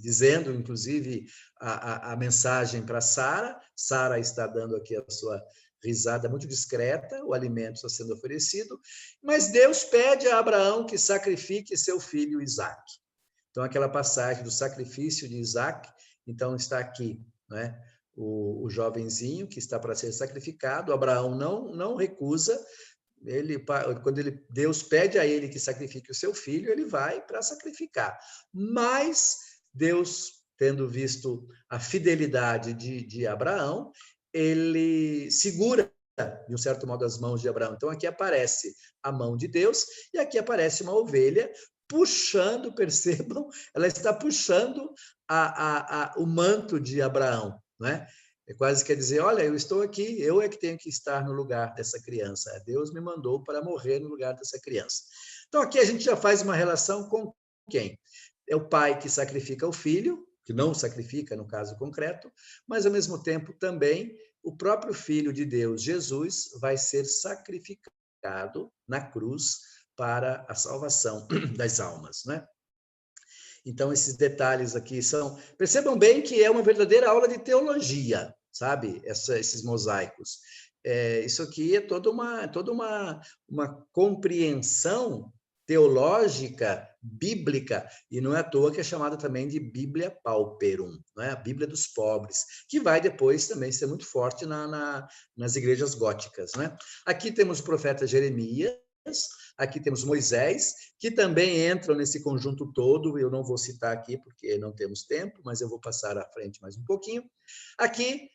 dizendo, inclusive, a mensagem para Sara. Sara está dando aqui a sua risada muito discreta, o alimento está sendo oferecido, mas Deus pede a Abraão que sacrifique seu filho Isaac. Então, aquela passagem do sacrifício de Isaac, então está aqui, né? O jovenzinho que está para ser sacrificado, Abraão não recusa, quando Deus pede a ele que sacrifique o seu filho, ele vai para sacrificar. Mas Deus, tendo visto a fidelidade de Abraão, ele segura, de um certo modo, as mãos de Abraão. Então, aqui aparece a mão de Deus e aqui aparece uma ovelha puxando, percebam, ela está puxando o manto de Abraão, não é? Quase quer dizer, olha, eu estou aqui, eu é que tenho que estar no lugar dessa criança. Deus me mandou para morrer no lugar dessa criança. Então, aqui a gente já faz uma relação com quem? É o pai que sacrifica o filho, que não sacrifica no caso concreto, mas, ao mesmo tempo, também o próprio Filho de Deus, Jesus, vai ser sacrificado na cruz para a salvação das almas, né? Então, esses detalhes aqui são... Percebam bem que é uma verdadeira aula de teologia, sabe? Esses mosaicos. Isso aqui é toda uma compreensão teológica, bíblica, e não é à toa que é chamada também de Bíblia Pauperum, não é? A Bíblia dos pobres, que vai depois também ser muito forte nas igrejas góticas, né? Aqui temos o profeta Jeremias, aqui temos Moisés, que também entram nesse conjunto todo, eu não vou citar aqui porque não temos tempo, mas eu vou passar à frente mais um pouquinho. Aqui,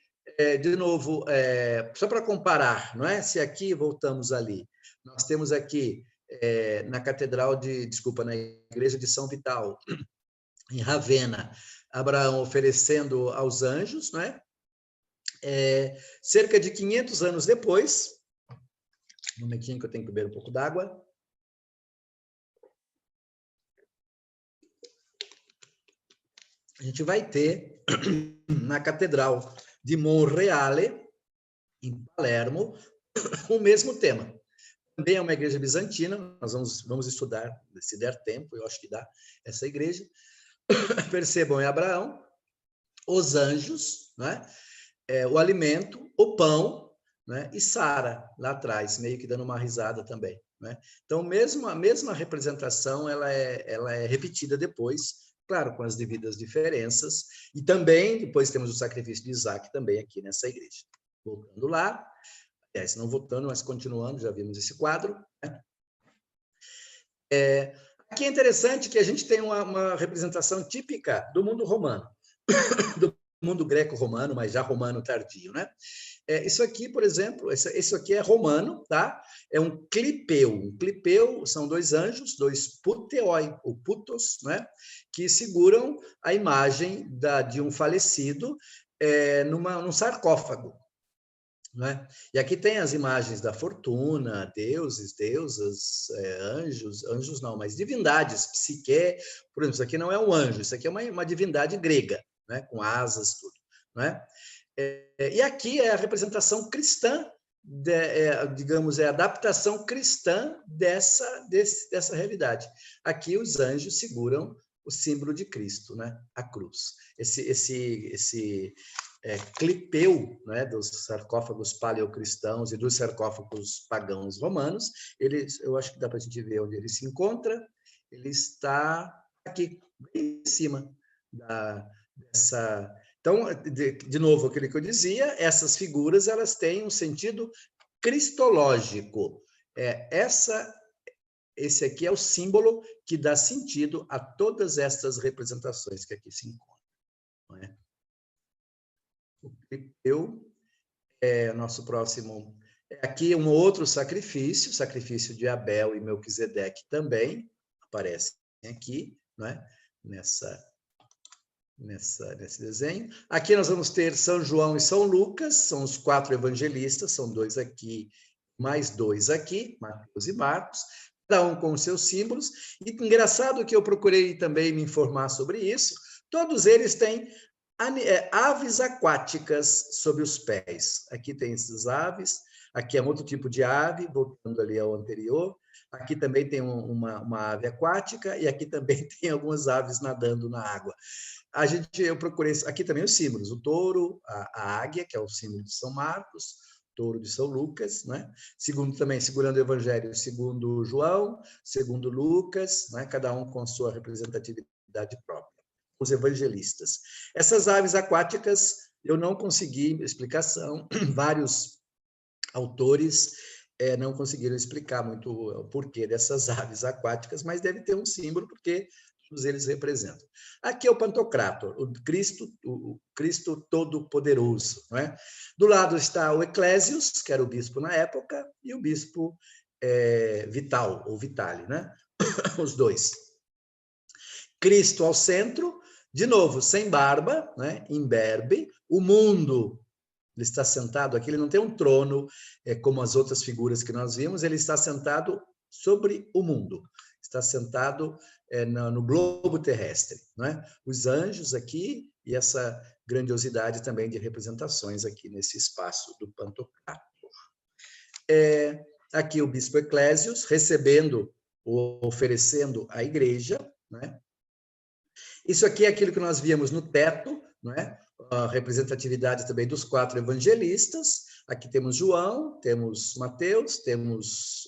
de novo, só para comparar, não é? Se aqui voltamos ali, nós temos aqui na na igreja de São Vital, em Ravenna, Abraão oferecendo aos anjos, não é? Cerca de 500 anos depois, um momentinho que eu tenho que beber um pouco d'água. A gente vai ter na Catedral de Monreale, em Palermo, o mesmo tema. Também é uma igreja bizantina, nós vamos estudar, se der tempo, eu acho que dá, essa igreja. Percebam, é Abraão, os anjos, né? O alimento, o pão, né? E Sara, lá atrás, meio que dando uma risada também. Né? Então, a mesma representação ela é repetida depois, claro, com as devidas diferenças, e também, depois temos o sacrifício de Isaac também aqui nessa igreja. Voltando lá, não voltando, mas continuando, já vimos esse quadro. Né? Aqui é interessante que a gente tem uma representação típica do mundo romano, do mundo greco-romano, mas já romano tardio, né? Isso aqui, por exemplo, isso aqui é romano, tá? É um clipeu. Um clipeu são dois anjos, dois puteoi, ou putos, né? Que seguram a imagem de um falecido num sarcófago. Né? E aqui tem as imagens da fortuna, deuses, deusas, anjos não, mas divindades, psique, por exemplo, isso aqui não é um anjo, isso aqui é uma divindade grega, né? Com asas, tudo. Né? E aqui é a representação cristã, digamos, a adaptação cristã dessa realidade. Aqui os anjos seguram o símbolo de Cristo, né? A cruz. Esse clipeu, né, dos sarcófagos paleocristãos e dos sarcófagos pagãos romanos, eu acho que dá para a gente ver onde ele se encontra. Ele está aqui, bem em cima dessa. Então, de novo, aquilo que eu dizia, essas figuras elas têm um sentido cristológico. Esse aqui é o símbolo que dá sentido a todas estas representações que aqui se encontram. Não é? O clipeu é nosso próximo. Aqui um outro sacrifício, sacrifício de Abel e Melquisedeque também aparecem aqui, não é? Nesse desenho. Aqui nós vamos ter São João e São Lucas, são os 4 evangelistas, são 2 aqui, mais 2 aqui, Mateus e Marcos, cada um com os seus símbolos. E engraçado que eu procurei também me informar sobre isso, todos eles têm aves aquáticas sob os pés. Aqui tem esses aves, aqui é um outro tipo de ave, voltando ali ao anterior. Aqui também tem uma ave aquática e aqui também tem algumas aves nadando na água. Eu procurei aqui também os símbolos, o touro, a águia, que é o símbolo de São Marcos, touro de São Lucas, né? Segurando o Evangelho, segundo João, segundo Lucas, né? Cada um com sua representatividade própria. Os evangelistas. Essas aves aquáticas, eu não consegui explicação, vários autores não conseguiram explicar muito o porquê dessas aves aquáticas, mas deve ter um símbolo, porque todos eles representam. Aqui é o Pantocrator, o Cristo Todo-Poderoso. Não é? Do lado está o Eclésios, que era o bispo na época, e o bispo Vital, ou Vitale, né? Os dois. Cristo ao centro, de novo, sem barba, né? Imberbe, o mundo, ele está sentado aqui, ele não tem um trono, como as outras figuras que nós vimos, ele está sentado sobre o mundo, está sentado no globo terrestre. Né? Os anjos aqui e essa grandiosidade também de representações aqui nesse espaço do Pantocrator. Aqui o bispo Eclésios recebendo ou oferecendo à igreja, né? Isso aqui é aquilo que nós víamos no teto, não é? A representatividade também dos 4 evangelistas. Aqui temos João, temos Mateus, temos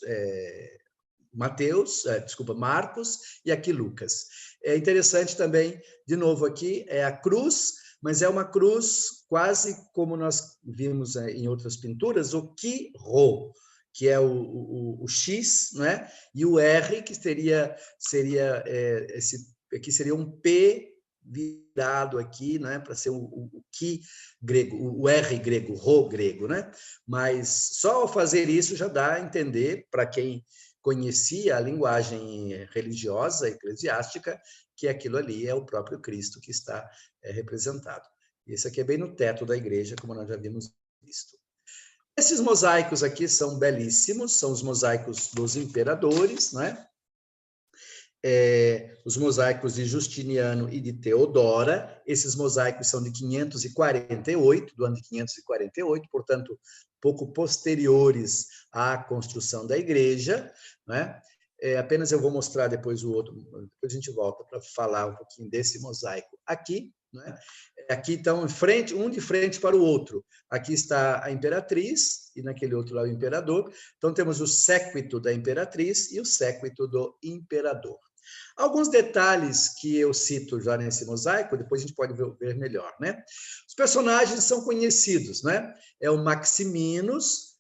Marcos e aqui Lucas. É interessante também, de novo aqui, é a cruz, mas é uma cruz quase como nós vimos em outras pinturas, o quirô, que é o X, né? E o R, que seria aqui seria um P virado aqui, né, para ser o Ki grego, o R grego, Rho grego, né? Mas só ao fazer isso já dá a entender, para quem conhecia a linguagem religiosa, eclesiástica, que aquilo ali é o próprio Cristo que está representado. Esse aqui é bem no teto da igreja, como nós já vimos visto. Esses mosaicos aqui são belíssimos, são os mosaicos dos imperadores, né? Os mosaicos de Justiniano e de Teodora. Esses mosaicos são de 548, do ano de 548, portanto, pouco posteriores à construção da igreja, né? Apenas eu vou mostrar depois o outro, depois a gente volta para falar um pouquinho desse mosaico aqui, né? Aqui estão um de frente para o outro. Aqui está a imperatriz e naquele outro lá o imperador. Então temos o séquito da imperatriz e o séquito do imperador. Alguns detalhes que eu cito já nesse mosaico, depois a gente pode ver melhor, né? Os personagens são conhecidos, né? É o Maximinus,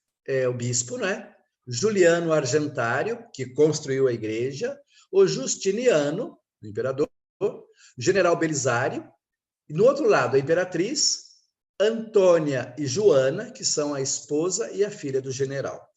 o bispo, né? Juliano Argentário, que construiu a igreja, o Justiniano, o imperador, o general Belisário, e no outro lado a imperatriz, Antônia e Joana, que são a esposa e a filha do general.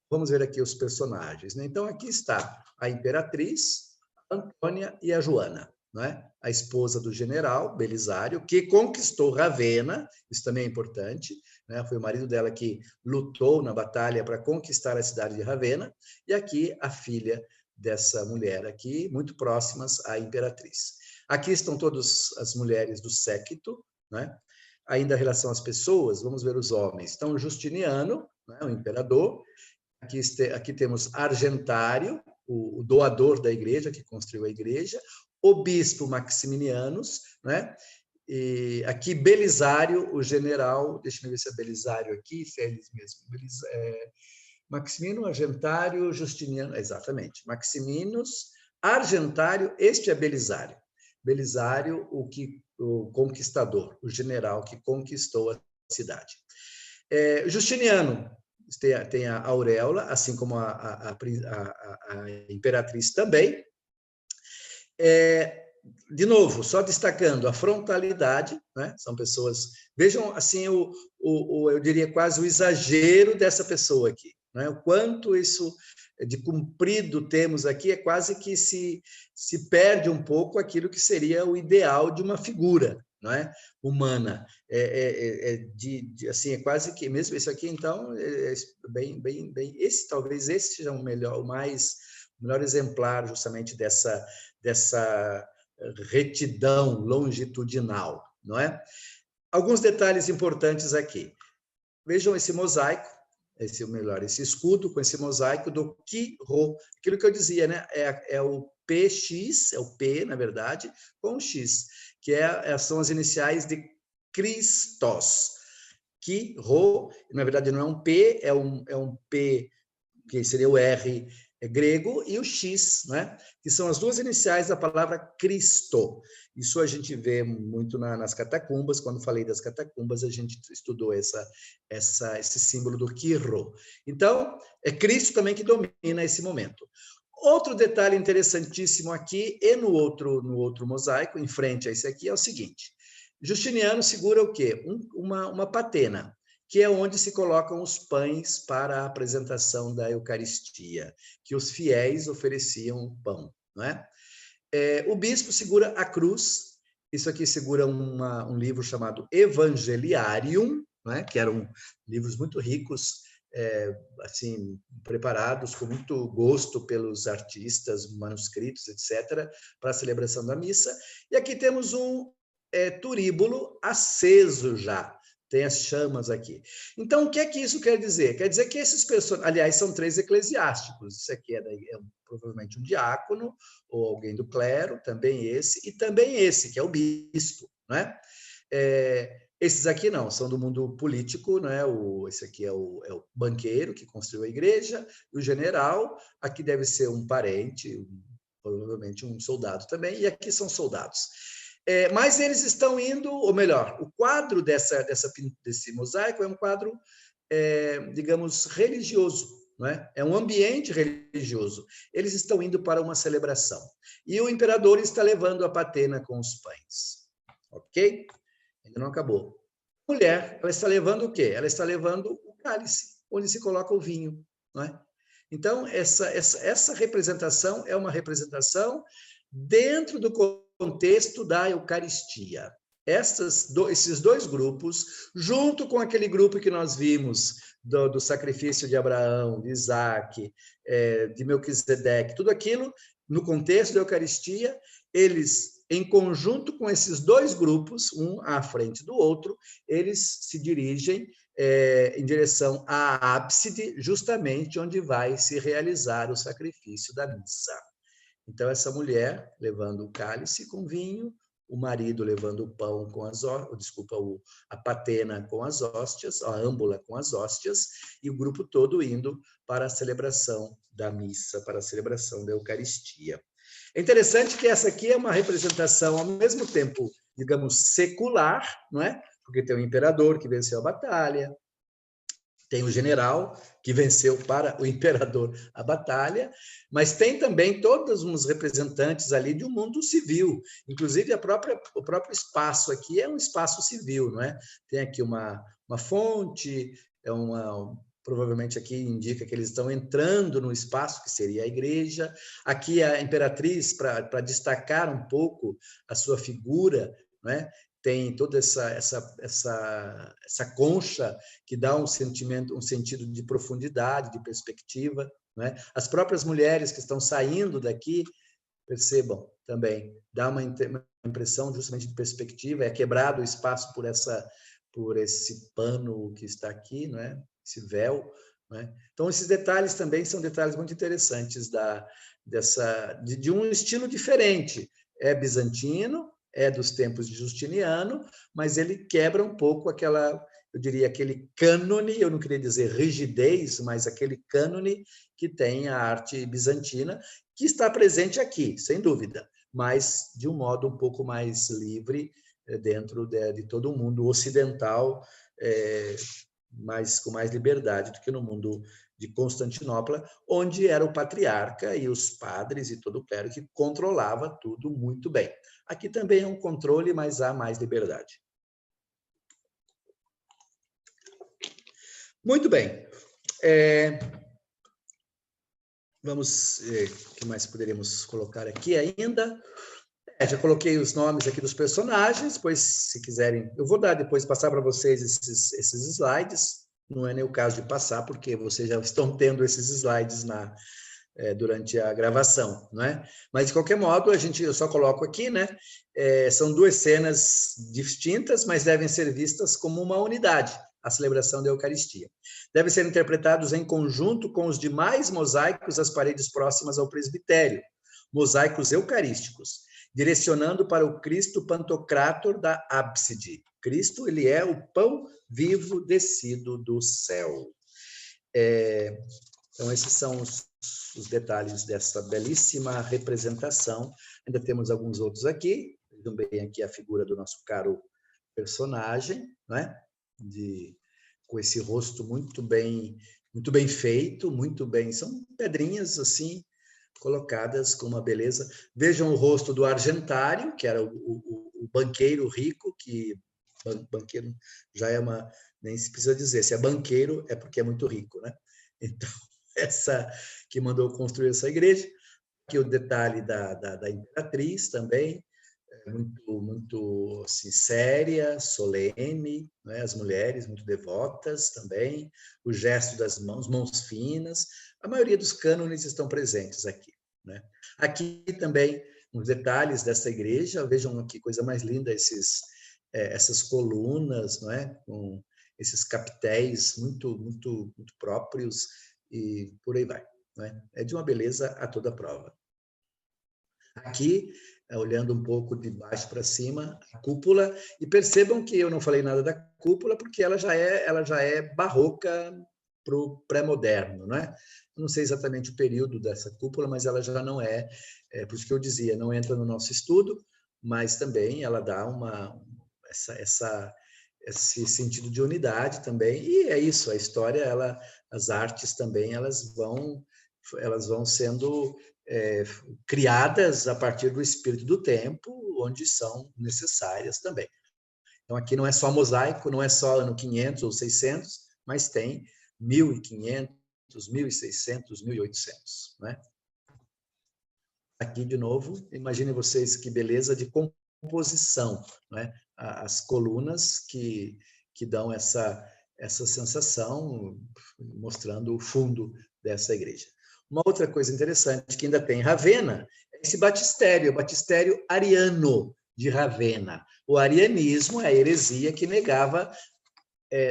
Vamos ver aqui os personagens, né? Então aqui está a imperatriz, Antônia e a Joana, não é? A esposa do general Belisário, que conquistou Ravenna, isso também é importante, né? Foi o marido dela que lutou na batalha para conquistar a cidade de Ravenna, e aqui a filha dessa mulher aqui, muito próximas à imperatriz. Aqui estão todas as mulheres do séquito, né? Ainda em relação às pessoas, vamos ver os homens. Então, Justiniano, né, o imperador. Aqui temos Argentário, o doador da igreja, que construiu a igreja, o bispo Maximinianus, né? E aqui Belisário, o general, deixa eu ver se é Belisário aqui, se é eles mesmos. Maximino, Argentário, Justiniano, exatamente. Maximinus, Argentário, este é Belisário. Belisário, o conquistador, o general que conquistou a cidade. Justiniano tem a auréola, assim como a imperatriz também. De novo, só destacando a frontalidade, né? São pessoas... Vejam, assim, eu diria quase o exagero dessa pessoa aqui, né? O quanto isso de comprido temos aqui, é quase que se perde um pouco aquilo que seria o ideal de uma figura, não é? Humana. Assim, é quase que... Mesmo isso aqui, então, bem... Talvez esse seja o melhor exemplar justamente dessa retidão longitudinal, não é? Alguns detalhes importantes aqui. Vejam esse mosaico, esse escudo com esse mosaico do Ki-Rho. Aquilo que eu dizia, né? É o PX, é o P, na verdade, com o X, que são as iniciais de Christos. Ki-Rho, na verdade, não é um P, é um P, que seria o R grego, e o X, né? Que são as duas iniciais da palavra Cristo. Isso a gente vê muito nas catacumbas. Quando falei das catacumbas, a gente estudou esse símbolo do Ki-Rho. Então, é Cristo também que domina esse momento. Outro detalhe interessantíssimo aqui, e no outro mosaico, em frente a esse aqui, é o seguinte. Justiniano segura o quê? Uma patena, que é onde se colocam os pães para a apresentação da Eucaristia, que os fiéis ofereciam pão, não é? O bispo segura a cruz. Isso aqui segura um livro chamado Evangeliarium, não é? Que eram livros muito ricos, assim, preparados com muito gosto pelos artistas, manuscritos, etc., para a celebração da missa. E aqui temos um turíbulo aceso já. Tem as chamas aqui. Então, o que é que isso quer dizer? Quer dizer que esses personagens... Aliás, são 3 eclesiásticos. Isso aqui é provavelmente um diácono ou alguém do clero, também esse, e também esse, que é o bispo, né? Esses aqui não, são do mundo político, né? Esse aqui é o banqueiro que construiu a igreja, e o general, aqui deve ser um parente, provavelmente um soldado também, e aqui são soldados. Mas eles estão indo, ou melhor, o quadro desse mosaico é um quadro, digamos, religioso, não é? É um ambiente religioso. Eles estão indo para uma celebração. E o imperador está levando a patena com os pães. Ok? Ainda não acabou. A mulher, ela está levando o quê? Ela está levando o cálice, onde se coloca o vinho, não é? Então, essa representação é uma representação dentro do contexto da Eucaristia. Esses dois grupos, junto com aquele grupo que nós vimos do sacrifício de Abraão, de Isaac, de Melquisedeque, tudo aquilo, no contexto da Eucaristia, eles, em conjunto com esses dois grupos, um à frente do outro, eles se dirigem em direção à ábside, justamente onde vai se realizar o sacrifício da missa. Então, essa mulher levando o cálice com vinho, o marido levando o pão com as a patena com as hóstias, a âmbula com as hóstias, e o grupo todo indo para a celebração da missa, para a celebração da Eucaristia. É interessante que essa aqui é uma representação, ao mesmo tempo, digamos, secular, não é? Porque tem o imperador que venceu a batalha, tem o general que venceu para o imperador a batalha, mas tem também todos uns representantes ali de um mundo civil, inclusive o próprio espaço aqui é um espaço civil, não é? Tem aqui uma fonte, provavelmente aqui indica que eles estão entrando no espaço que seria a igreja. Aqui a imperatriz, para destacar um pouco a sua figura, não é? Tem toda essa concha que dá um sentido de profundidade, de perspectiva, não é? As próprias mulheres que estão saindo daqui, percebam também, dá uma impressão justamente de perspectiva, é quebrado o espaço por esse pano que está aqui, não é? Esse véu, não é? Então, esses detalhes também são detalhes muito interessantes de um estilo diferente. É bizantino, é dos tempos de Justiniano, mas ele quebra um pouco eu diria, aquele cânone, eu não queria dizer rigidez, mas aquele cânone que tem a arte bizantina, que está presente aqui, sem dúvida, mas de um modo um pouco mais livre dentro de todo o mundo ocidental, com mais liberdade do que no mundo de Constantinopla, onde era o patriarca e os padres e todo o clero que controlava tudo muito bem. Aqui também é um controle, mas há mais liberdade. Muito bem. Vamos, o que mais poderíamos colocar aqui ainda? Já coloquei os nomes aqui dos personagens, pois, se quiserem, eu vou passar para vocês esses slides. Não é nem o caso de passar, porque vocês já estão tendo esses slides durante a gravação, não é? Mas, de qualquer modo, eu só coloco aqui, né? São duas cenas distintas, mas devem ser vistas como uma unidade, a celebração da Eucaristia. Devem ser interpretados em conjunto com os demais mosaicos das paredes próximas ao presbitério, mosaicos eucarísticos, direcionando para o Cristo Pantocrátor da ábside. Cristo, ele é o pão vivo descido do céu. Então, esses são os detalhes dessa belíssima representação. Ainda temos alguns outros aqui. Vejam bem aqui a figura do nosso caro personagem, né? Com esse rosto muito bem feito, muito bem. São pedrinhas assim colocadas com uma beleza. Vejam o rosto do argentário, que era o banqueiro rico, que banqueiro já é nem se precisa dizer, se é banqueiro é porque é muito rico, né? Então, essa que mandou construir essa igreja. Aqui o detalhe da imperatriz também, muito assim, séria, solene, né? As mulheres muito devotas também, o gesto das mãos finas, a maioria dos cânones estão presentes aqui, né? Aqui também os detalhes dessa igreja, vejam que coisa mais linda essas colunas, não é? Com esses capitéis muito próprios e por aí vai, não é? É de uma beleza a toda prova. Aqui, olhando um pouco de baixo para cima, a cúpula, e percebam que eu não falei nada da cúpula, porque ela já é barroca para o pré-moderno, não é? Eu não sei exatamente o período dessa cúpula, mas ela já não por isso que eu dizia, não entra no nosso estudo, mas também ela dá esse sentido de unidade também. E é isso, a história, as artes também, elas vão sendo criadas a partir do espírito do tempo, onde são necessárias também. Então, aqui não é só mosaico, não é só ano 500 ou 600, mas tem 1500, 1600, 1800, né? Aqui, de novo, imaginem vocês que beleza de composição, né? As colunas que dão essa sensação, mostrando o fundo dessa igreja. Uma outra coisa interessante que ainda tem em Ravenna é esse batistério, o batistério ariano de Ravenna. O arianismo é a heresia que negava,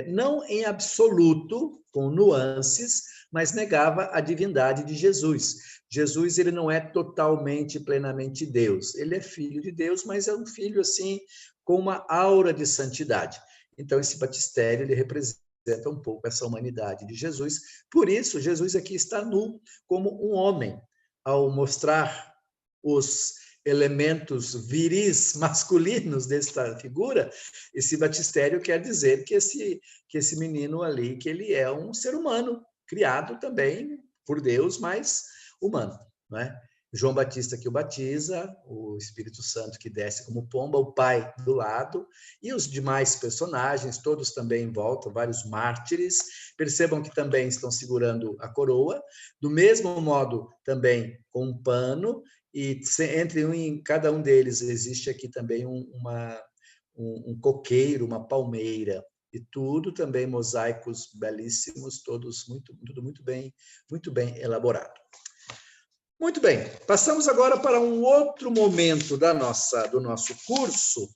não em absoluto, com nuances, mas negava a divindade de Jesus. Jesus, ele não é totalmente, plenamente Deus. Ele é filho de Deus, mas é um filho assim com uma aura de santidade. Então, esse batistério, ele representa um pouco essa humanidade de Jesus. Por isso, Jesus aqui está nu como um homem, ao mostrar os elementos viris masculinos desta figura. Esse batistério quer dizer que esse menino ali, que ele é um ser humano, criado também por Deus, mas humano, não é? João Batista que o batiza, o Espírito Santo que desce como pomba, o Pai do lado, e os demais personagens, todos também em volta, vários mártires. Percebam que também estão segurando a coroa, do mesmo modo também com um pano, e entre cada um deles existe aqui também um coqueiro, uma palmeira, e tudo também mosaicos belíssimos, todos muito bem elaborado. Muito bem, passamos agora para um outro momento do nosso curso,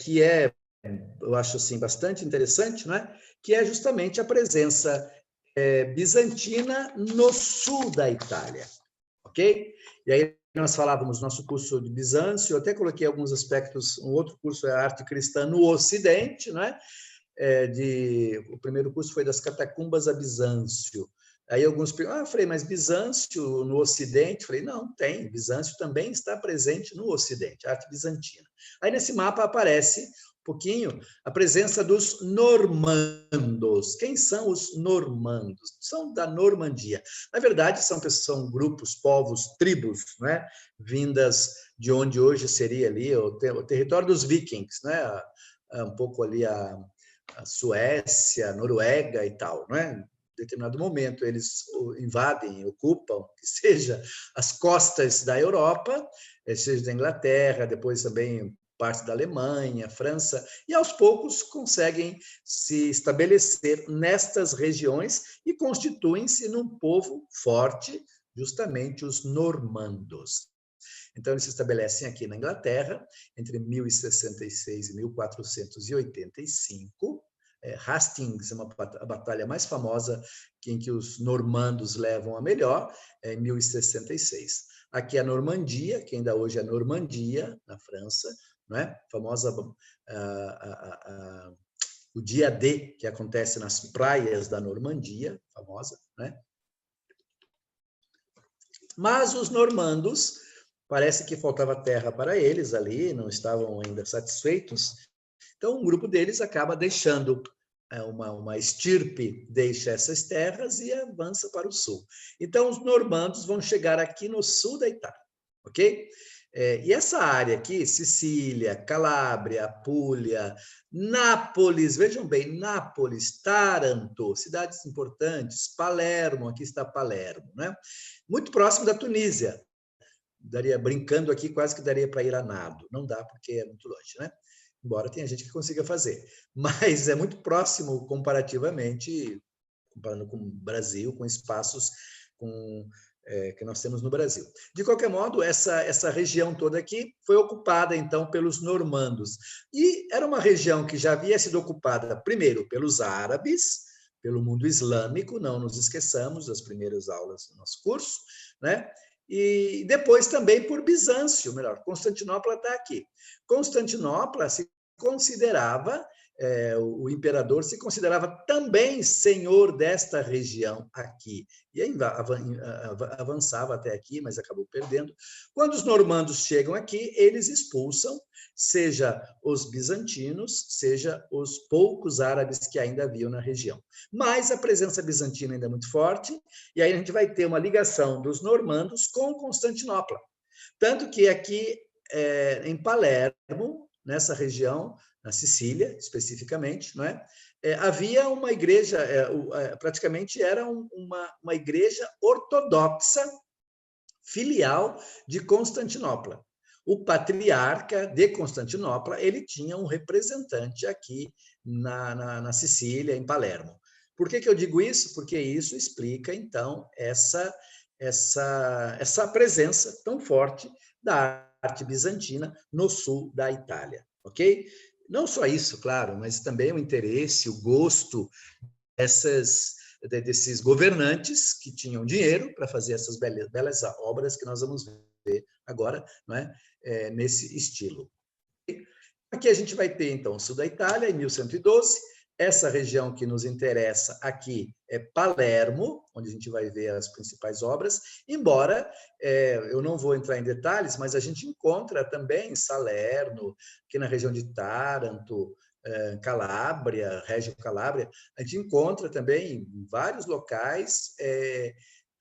que eu acho assim, bastante interessante, não é? Que é justamente a presença bizantina no sul da Itália, ok? E aí nós falávamos no nosso curso de Bizâncio, eu até coloquei alguns aspectos, um outro curso é Arte Cristã no Ocidente, não é? O primeiro curso foi das catacumbas a Bizâncio. Aí alguns perguntam, Frei, mas Bizâncio no Ocidente? Falei, não, tem. Bizâncio também está presente no Ocidente, a arte bizantina. Aí nesse mapa aparece um pouquinho a presença dos normandos. Quem são os normandos? São da Normandia. Na verdade, são grupos, povos, tribos, né? Vindas de onde hoje seria ali o território dos vikings, né? Um pouco ali a Suécia, Noruega e tal, não é? Em determinado momento eles invadem, ocupam, que seja as costas da Europa, seja da Inglaterra, depois também parte da Alemanha, França, e aos poucos conseguem se estabelecer nestas regiões e constituem-se num povo forte, justamente os normandos. Então, eles se estabelecem aqui na Inglaterra, entre 1066 e 1485. Hastings é a batalha mais famosa em que os normandos levam a melhor, em 1066. Aqui a Normandia, que ainda hoje é Normandia, na França, não é? A famosa o dia D, que acontece nas praias da Normandia, famosa, né? Mas os normandos, parece que faltava terra para eles ali, não estavam ainda satisfeitos. Então, um grupo deles acaba deixando, uma estirpe deixa essas terras e avança para o sul. Então, os normandos vão chegar aqui no sul da Itália, ok? E essa área aqui, Sicília, Calábria, Apulia, Nápoles, vejam bem, Nápoles, Taranto, cidades importantes, Palermo, aqui está Palermo, né? Muito próximo da Tunísia. Brincando aqui, quase que daria para ir a nado. Não dá, porque é muito longe, né? Embora tenha gente que consiga fazer. Mas é muito próximo comparativamente, comparando com o Brasil, com espaços que nós temos no Brasil. De qualquer modo, essa região toda aqui foi ocupada, então, pelos normandos. E era uma região que já havia sido ocupada, primeiro, pelos árabes, pelo mundo islâmico, não nos esqueçamos das primeiras aulas do nosso curso, né? E depois também por Bizâncio, melhor, Constantinopla está aqui. Constantinopla se considerava o imperador se considerava também senhor desta região aqui. E ainda avançava até aqui, mas acabou perdendo. Quando os normandos chegam aqui, eles expulsam, seja os bizantinos, seja os poucos árabes que ainda haviam na região. Mas a presença bizantina ainda é muito forte, e aí a gente vai ter uma ligação dos normandos com Constantinopla. Tanto que aqui em Palermo, nessa região, na Sicília, especificamente, não é? Havia uma igreja, praticamente era uma igreja ortodoxa filial de Constantinopla. O patriarca de Constantinopla, ele tinha um representante aqui na Sicília, em Palermo. Por que eu digo isso? Porque isso explica, então, essa presença tão forte da arte bizantina no sul da Itália, ok? Não só isso, claro, mas também o interesse, o gosto desses governantes que tinham dinheiro para fazer essas belas obras que nós vamos ver agora, não é? Nesse estilo. Aqui a gente vai ter, então, o sul da Itália, em 1112, essa região que nos interessa aqui é Palermo, onde a gente vai ver as principais obras, embora eu não vou entrar em detalhes, mas a gente encontra também Salerno, aqui na região de Taranto, Calábria, Reggio Calabria, a gente encontra também em vários locais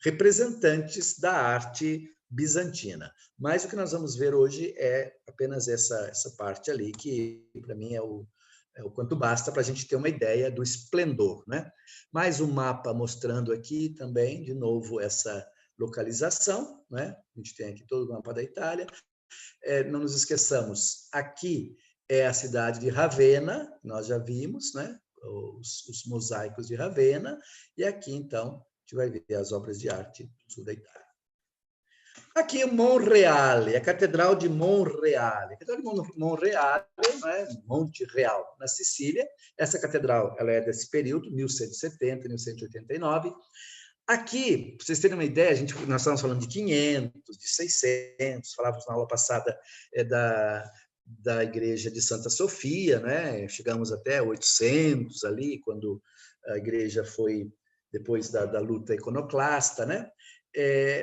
representantes da arte bizantina. Mas o que nós vamos ver hoje é apenas essa parte ali, que para mim é o quanto basta para a gente ter uma ideia do esplendor, né? Mais um mapa mostrando aqui também, de novo, essa localização, né? A gente tem aqui todo o mapa da Itália. Não nos esqueçamos, aqui é a cidade de Ravenna, nós já vimos, né? Os mosaicos de Ravenna, e aqui, então, a gente vai ver as obras de arte do sul da Itália. Aqui Monreale, a Catedral de Monreale. A Catedral de Monreale, né? Monte Real, na Sicília. Essa catedral ela é desse período, 1170, 1189. Aqui, para vocês terem uma ideia, nós estamos falando de 500, de 600, falávamos na aula passada da igreja de Santa Sofia, né? Chegamos até 800 ali, quando a igreja foi, depois da luta iconoclasta, né?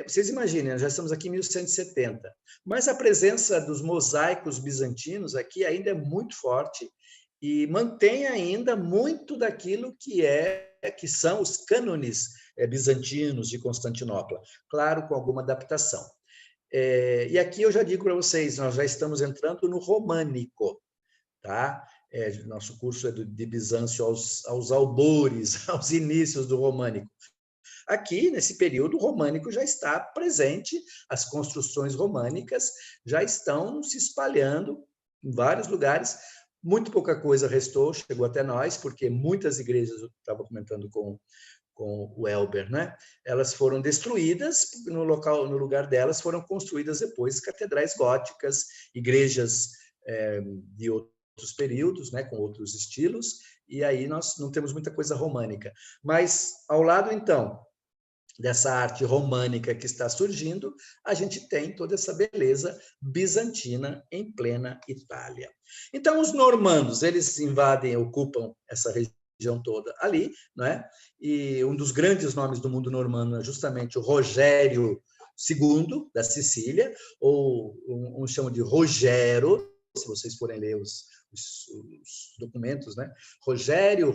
Vocês imaginem, já estamos aqui em 1170, mas a presença dos mosaicos bizantinos aqui ainda é muito forte e mantém ainda muito daquilo que são os cânones bizantinos de Constantinopla, claro, com alguma adaptação. E aqui eu já digo para vocês, nós já estamos entrando no românico, tá? Nosso curso é de Bizâncio aos albores, aos inícios do românico. Aqui, nesse período, o românico já está presente, as construções românicas já estão se espalhando em vários lugares, muito pouca coisa restou, chegou até nós, porque muitas igrejas, eu estava comentando com o Elber, né? Elas foram destruídas, no lugar delas foram construídas depois catedrais góticas, igrejas de outros períodos, né? Com outros estilos, e aí nós não temos muita coisa românica. Mas, ao lado, então, dessa arte românica que está surgindo, a gente tem toda essa beleza bizantina em plena Itália. Então, os normandos, eles invadem, ocupam essa região toda ali, não é? E um dos grandes nomes do mundo normando é justamente o Rogério II, da Sicília, ou um chamam de Rogero, se vocês forem ler os documentos, né? Rogério,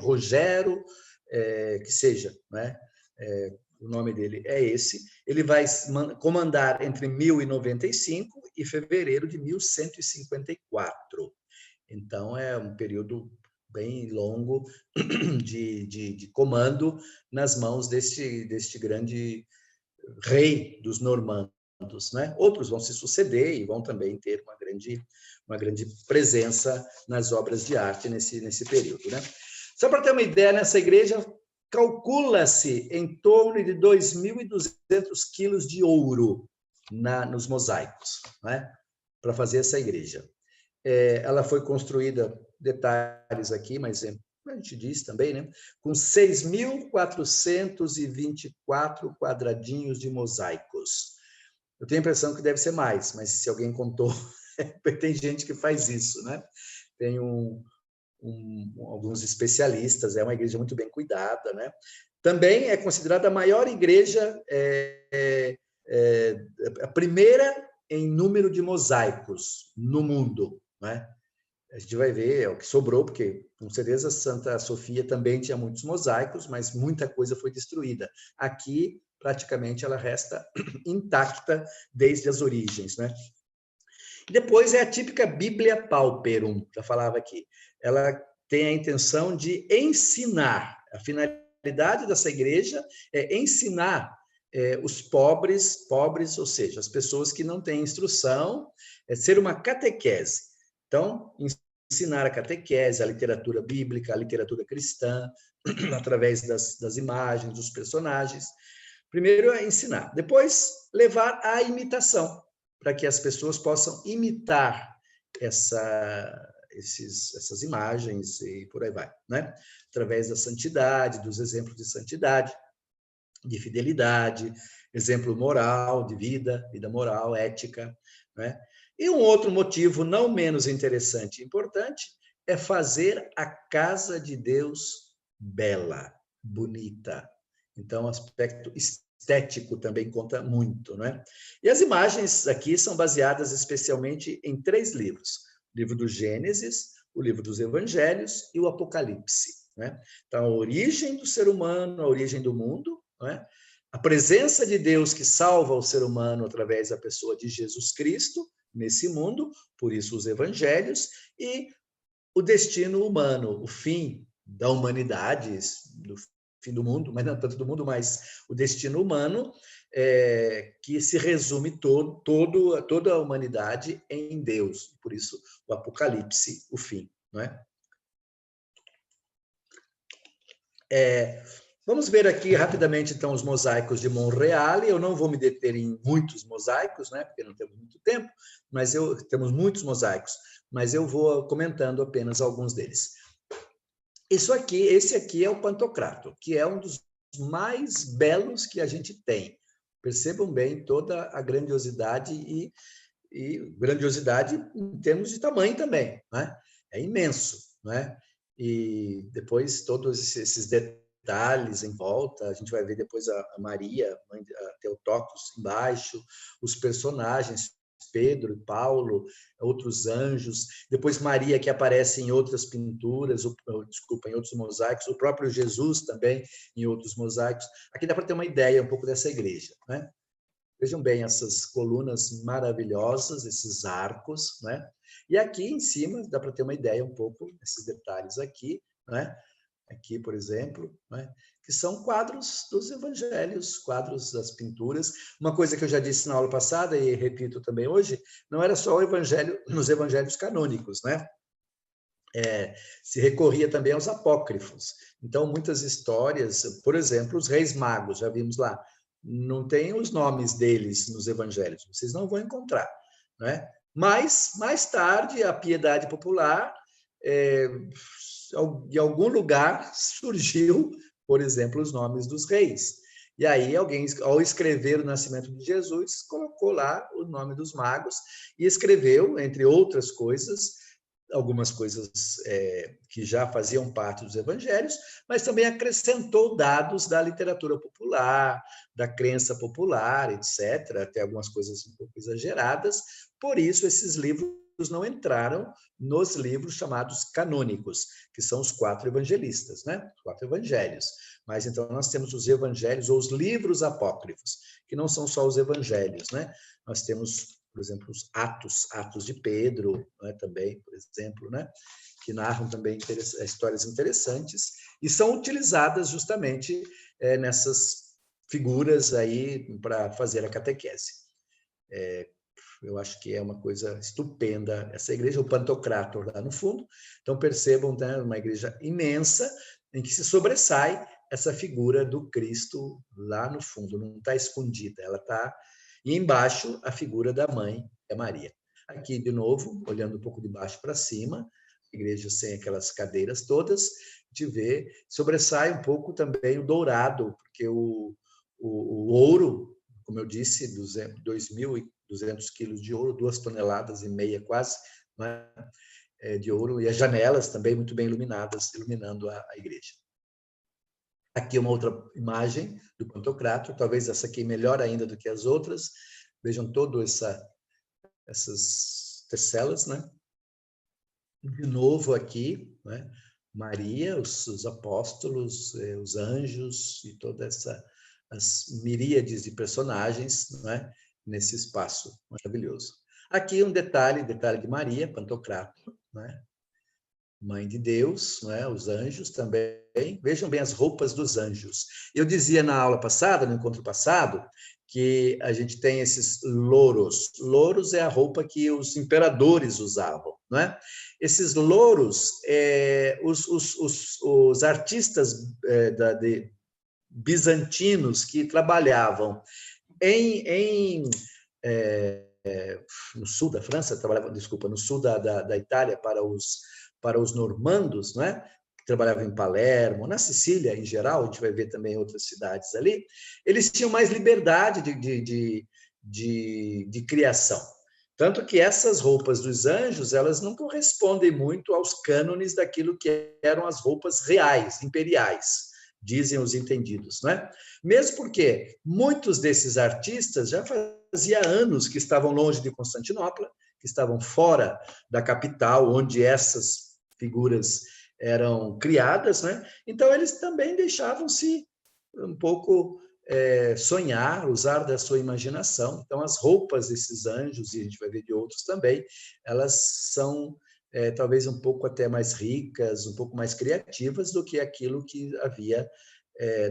que seja, né? O nome dele é esse. Ele vai comandar entre 1095 e fevereiro de 1154. Então, é um período bem longo de comando nas mãos deste grande rei dos normandos, né? Outros vão se suceder e vão também ter uma grande presença nas obras de arte nesse período, né? Só para ter uma ideia, nessa igreja calcula-se em torno de 2.200 quilos de ouro nos mosaicos, né? Para fazer essa igreja. Ela foi construída, detalhes aqui, mas a gente diz também, né? Com 6.424 quadradinhos de mosaicos. Eu tenho a impressão que deve ser mais, mas se alguém contou, tem gente que faz isso, né? Tem um alguns especialistas, é uma igreja muito bem cuidada, né? Também é considerada a maior igreja, a primeira em número de mosaicos no mundo, né? A gente vai ver, é o que sobrou, porque com certeza Santa Sofia também tinha muitos mosaicos, mas muita coisa foi destruída. Aqui, praticamente, ela resta intacta desde as origens, né? Depois é a típica Bíblia Pauperum, já falava aqui. Ela tem a intenção de ensinar. A finalidade dessa igreja é ensinar os pobres, ou seja, as pessoas que não têm instrução, é ser uma catequese. Então, ensinar a catequese, a literatura bíblica, a literatura cristã, através das imagens, dos personagens. Primeiro é ensinar, depois levar à imitação, para que as pessoas possam imitar essas imagens e por aí vai, né? Através da santidade, dos exemplos de santidade, de fidelidade, exemplo moral, de vida moral, ética, né? E um outro motivo não menos interessante e importante é fazer a casa de Deus bela, bonita. Então, aspecto estético também conta muito, né? E as imagens aqui são baseadas especialmente em 3 livros: o livro do Gênesis, o livro dos Evangelhos e o Apocalipse, né? Então, a origem do ser humano, a origem do mundo, né? A presença de Deus que salva o ser humano através da pessoa de Jesus Cristo nesse mundo, por isso os evangelhos, e o destino humano, o fim da humanidade, do fim do mundo, mas não tanto do mundo, mas o destino humano, que se resume toda a humanidade em Deus. Por isso, o Apocalipse, o fim, não é? Vamos ver aqui rapidamente, então, os mosaicos de Monreale. Eu não vou me deter em muitos mosaicos, né, porque não temos muito tempo, mas temos muitos mosaicos, mas eu vou comentando apenas alguns deles. Esse aqui é o Pantocrator, que é um dos mais belos que a gente tem. Percebam bem toda a grandiosidade e grandiosidade em termos de tamanho também, né? É imenso, né? E depois todos esses detalhes em volta, a gente vai ver depois a Maria, a Theotokos embaixo, os personagens, Pedro, Paulo, outros anjos, depois Maria que aparece em outras pinturas, em outros mosaicos, o próprio Jesus também em outros mosaicos. Aqui dá para ter uma ideia um pouco dessa igreja, né? Vejam bem essas colunas maravilhosas, esses arcos, né? E aqui em cima dá para ter uma ideia um pouco desses detalhes aqui, né? Aqui, por exemplo, né? Que são quadros dos evangelhos, quadros das pinturas. Uma coisa que eu já disse na aula passada e repito também hoje, não era só o evangelho nos evangelhos canônicos, né? Se recorria também aos apócrifos. Então, muitas histórias, por exemplo, os reis magos, já vimos lá, não tem os nomes deles nos evangelhos, vocês não vão encontrar, né? Mas, mais tarde, a piedade popular, de algum lugar, surgiu, por exemplo, os nomes dos reis. E aí alguém, ao escrever o nascimento de Jesus, colocou lá o nome dos magos e escreveu, entre outras coisas, algumas coisas que já faziam parte dos evangelhos, mas também acrescentou dados da literatura popular, da crença popular, etc., até algumas coisas um pouco exageradas. Por isso, esses livros não entraram nos livros chamados canônicos, que são os 4 evangelistas, né? Os 4 evangelhos. Mas então nós temos os evangelhos ou os livros apócrifos, que não são só os evangelhos, né? Nós temos, por exemplo, os Atos de Pedro, né, também, por exemplo, né, que narram também histórias interessantes e são utilizadas justamente nessas figuras aí para fazer a catequese. Eu acho que é uma coisa estupenda essa igreja, o Pantocrator lá no fundo. Então percebam, né, uma igreja imensa em que se sobressai essa figura do Cristo lá no fundo, não está escondida, ela está. E embaixo a figura da mãe, é Maria. Aqui, de novo, olhando um pouco de baixo para cima, a igreja sem aquelas cadeiras todas, a gente vê, sobressai um pouco também o dourado, porque o ouro, como eu disse, 2.200 quilos de ouro, 2,5 toneladas quase, né? de ouro, e as janelas também muito bem iluminadas, iluminando a igreja. Aqui uma outra imagem do Pantocrator, talvez essa aqui melhor ainda do que as outras. Vejam todas essas tecelas, né? De novo aqui, né? Maria, os apóstolos, os anjos e todas as miríades de personagens, né? Nesse espaço maravilhoso. Aqui um detalhe de Maria, Pantocrator, né? Mãe de Deus, né? Os anjos também. Vejam bem as roupas dos anjos. Eu dizia na aula passada, no encontro passado, que a gente tem esses louros. Louros é a roupa que os imperadores usavam, não é? Esses louros, os artistas bizantinos que trabalhavam no sul da França, no sul da Itália para os normandos, não é? Que trabalhavam em Palermo, na Sicília em geral, a gente vai ver também outras cidades ali, eles tinham mais liberdade de criação. Tanto que essas roupas dos anjos, elas não correspondem muito aos cânones daquilo que eram as roupas reais, imperiais, dizem os entendidos, não é? Mesmo porque muitos desses artistas já fazia anos que estavam longe de Constantinopla, que estavam fora da capital, onde essas figuras eram criadas, né? Então eles também deixavam-se um pouco sonhar, usar da sua imaginação. Então as roupas desses anjos, e a gente vai ver de outros também, elas são talvez um pouco até mais ricas, um pouco mais criativas do que aquilo que havia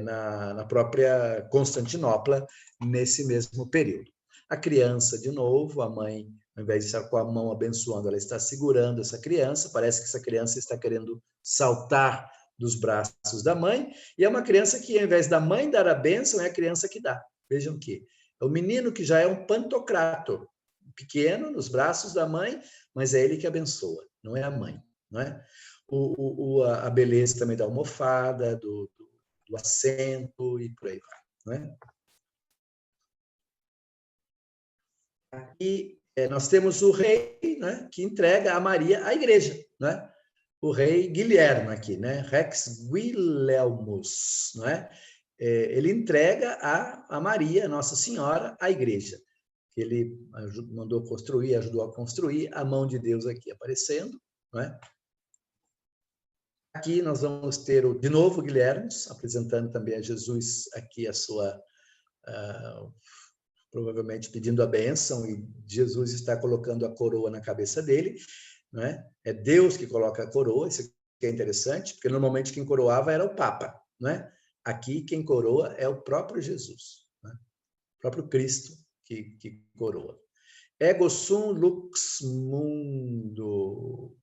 na própria Constantinopla nesse mesmo período. A criança, de novo, a mãe, ao invés de estar com a mão abençoando, ela está segurando essa criança, parece que essa criança está querendo saltar dos braços da mãe, e é uma criança que, ao invés da mãe dar a bênção, é a criança que dá. Vejam que é o menino que já é um pantocrator, pequeno, nos braços da mãe, mas é ele que abençoa, não é a mãe, não é? A beleza também da almofada, do assento e por aí vai, não é? Aqui nós temos o rei, né, que entrega a Maria à igreja, né? O rei Guilherme aqui, né? Rex Guilhelmus, não é? Ele entrega a Maria, Nossa Senhora, à igreja. Ele mandou construir, ajudou a construir, a mão de Deus aqui aparecendo, não é? Aqui nós vamos ter, de novo, o Guilherme, apresentando também a Jesus aqui a sua, provavelmente pedindo a bênção, e Jesus está colocando a coroa na cabeça dele, não é? É Deus que coloca a coroa, isso aqui é interessante, porque normalmente quem coroava era o Papa, não é? Aqui quem coroa é o próprio Jesus, né? O próprio Cristo que coroa. Ego sum lux mundo.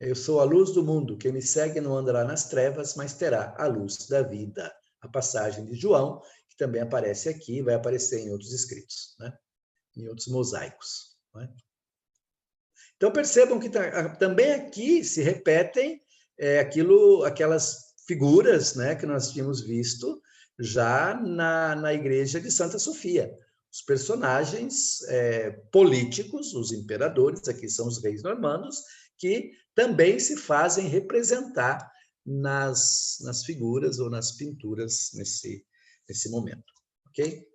Eu sou a luz do mundo. Quem me segue não andará nas trevas, mas terá a luz da vida. A passagem de João, que também aparece aqui, vai aparecer em outros escritos, né? Em outros mosaicos. Né? Então percebam que também aqui se repetem aquelas figuras, né, que nós tínhamos visto já na igreja de Santa Sofia. Os personagens políticos, os imperadores, aqui são os reis normandos, que também se fazem representar nas figuras ou nas pinturas nesse momento. Ok?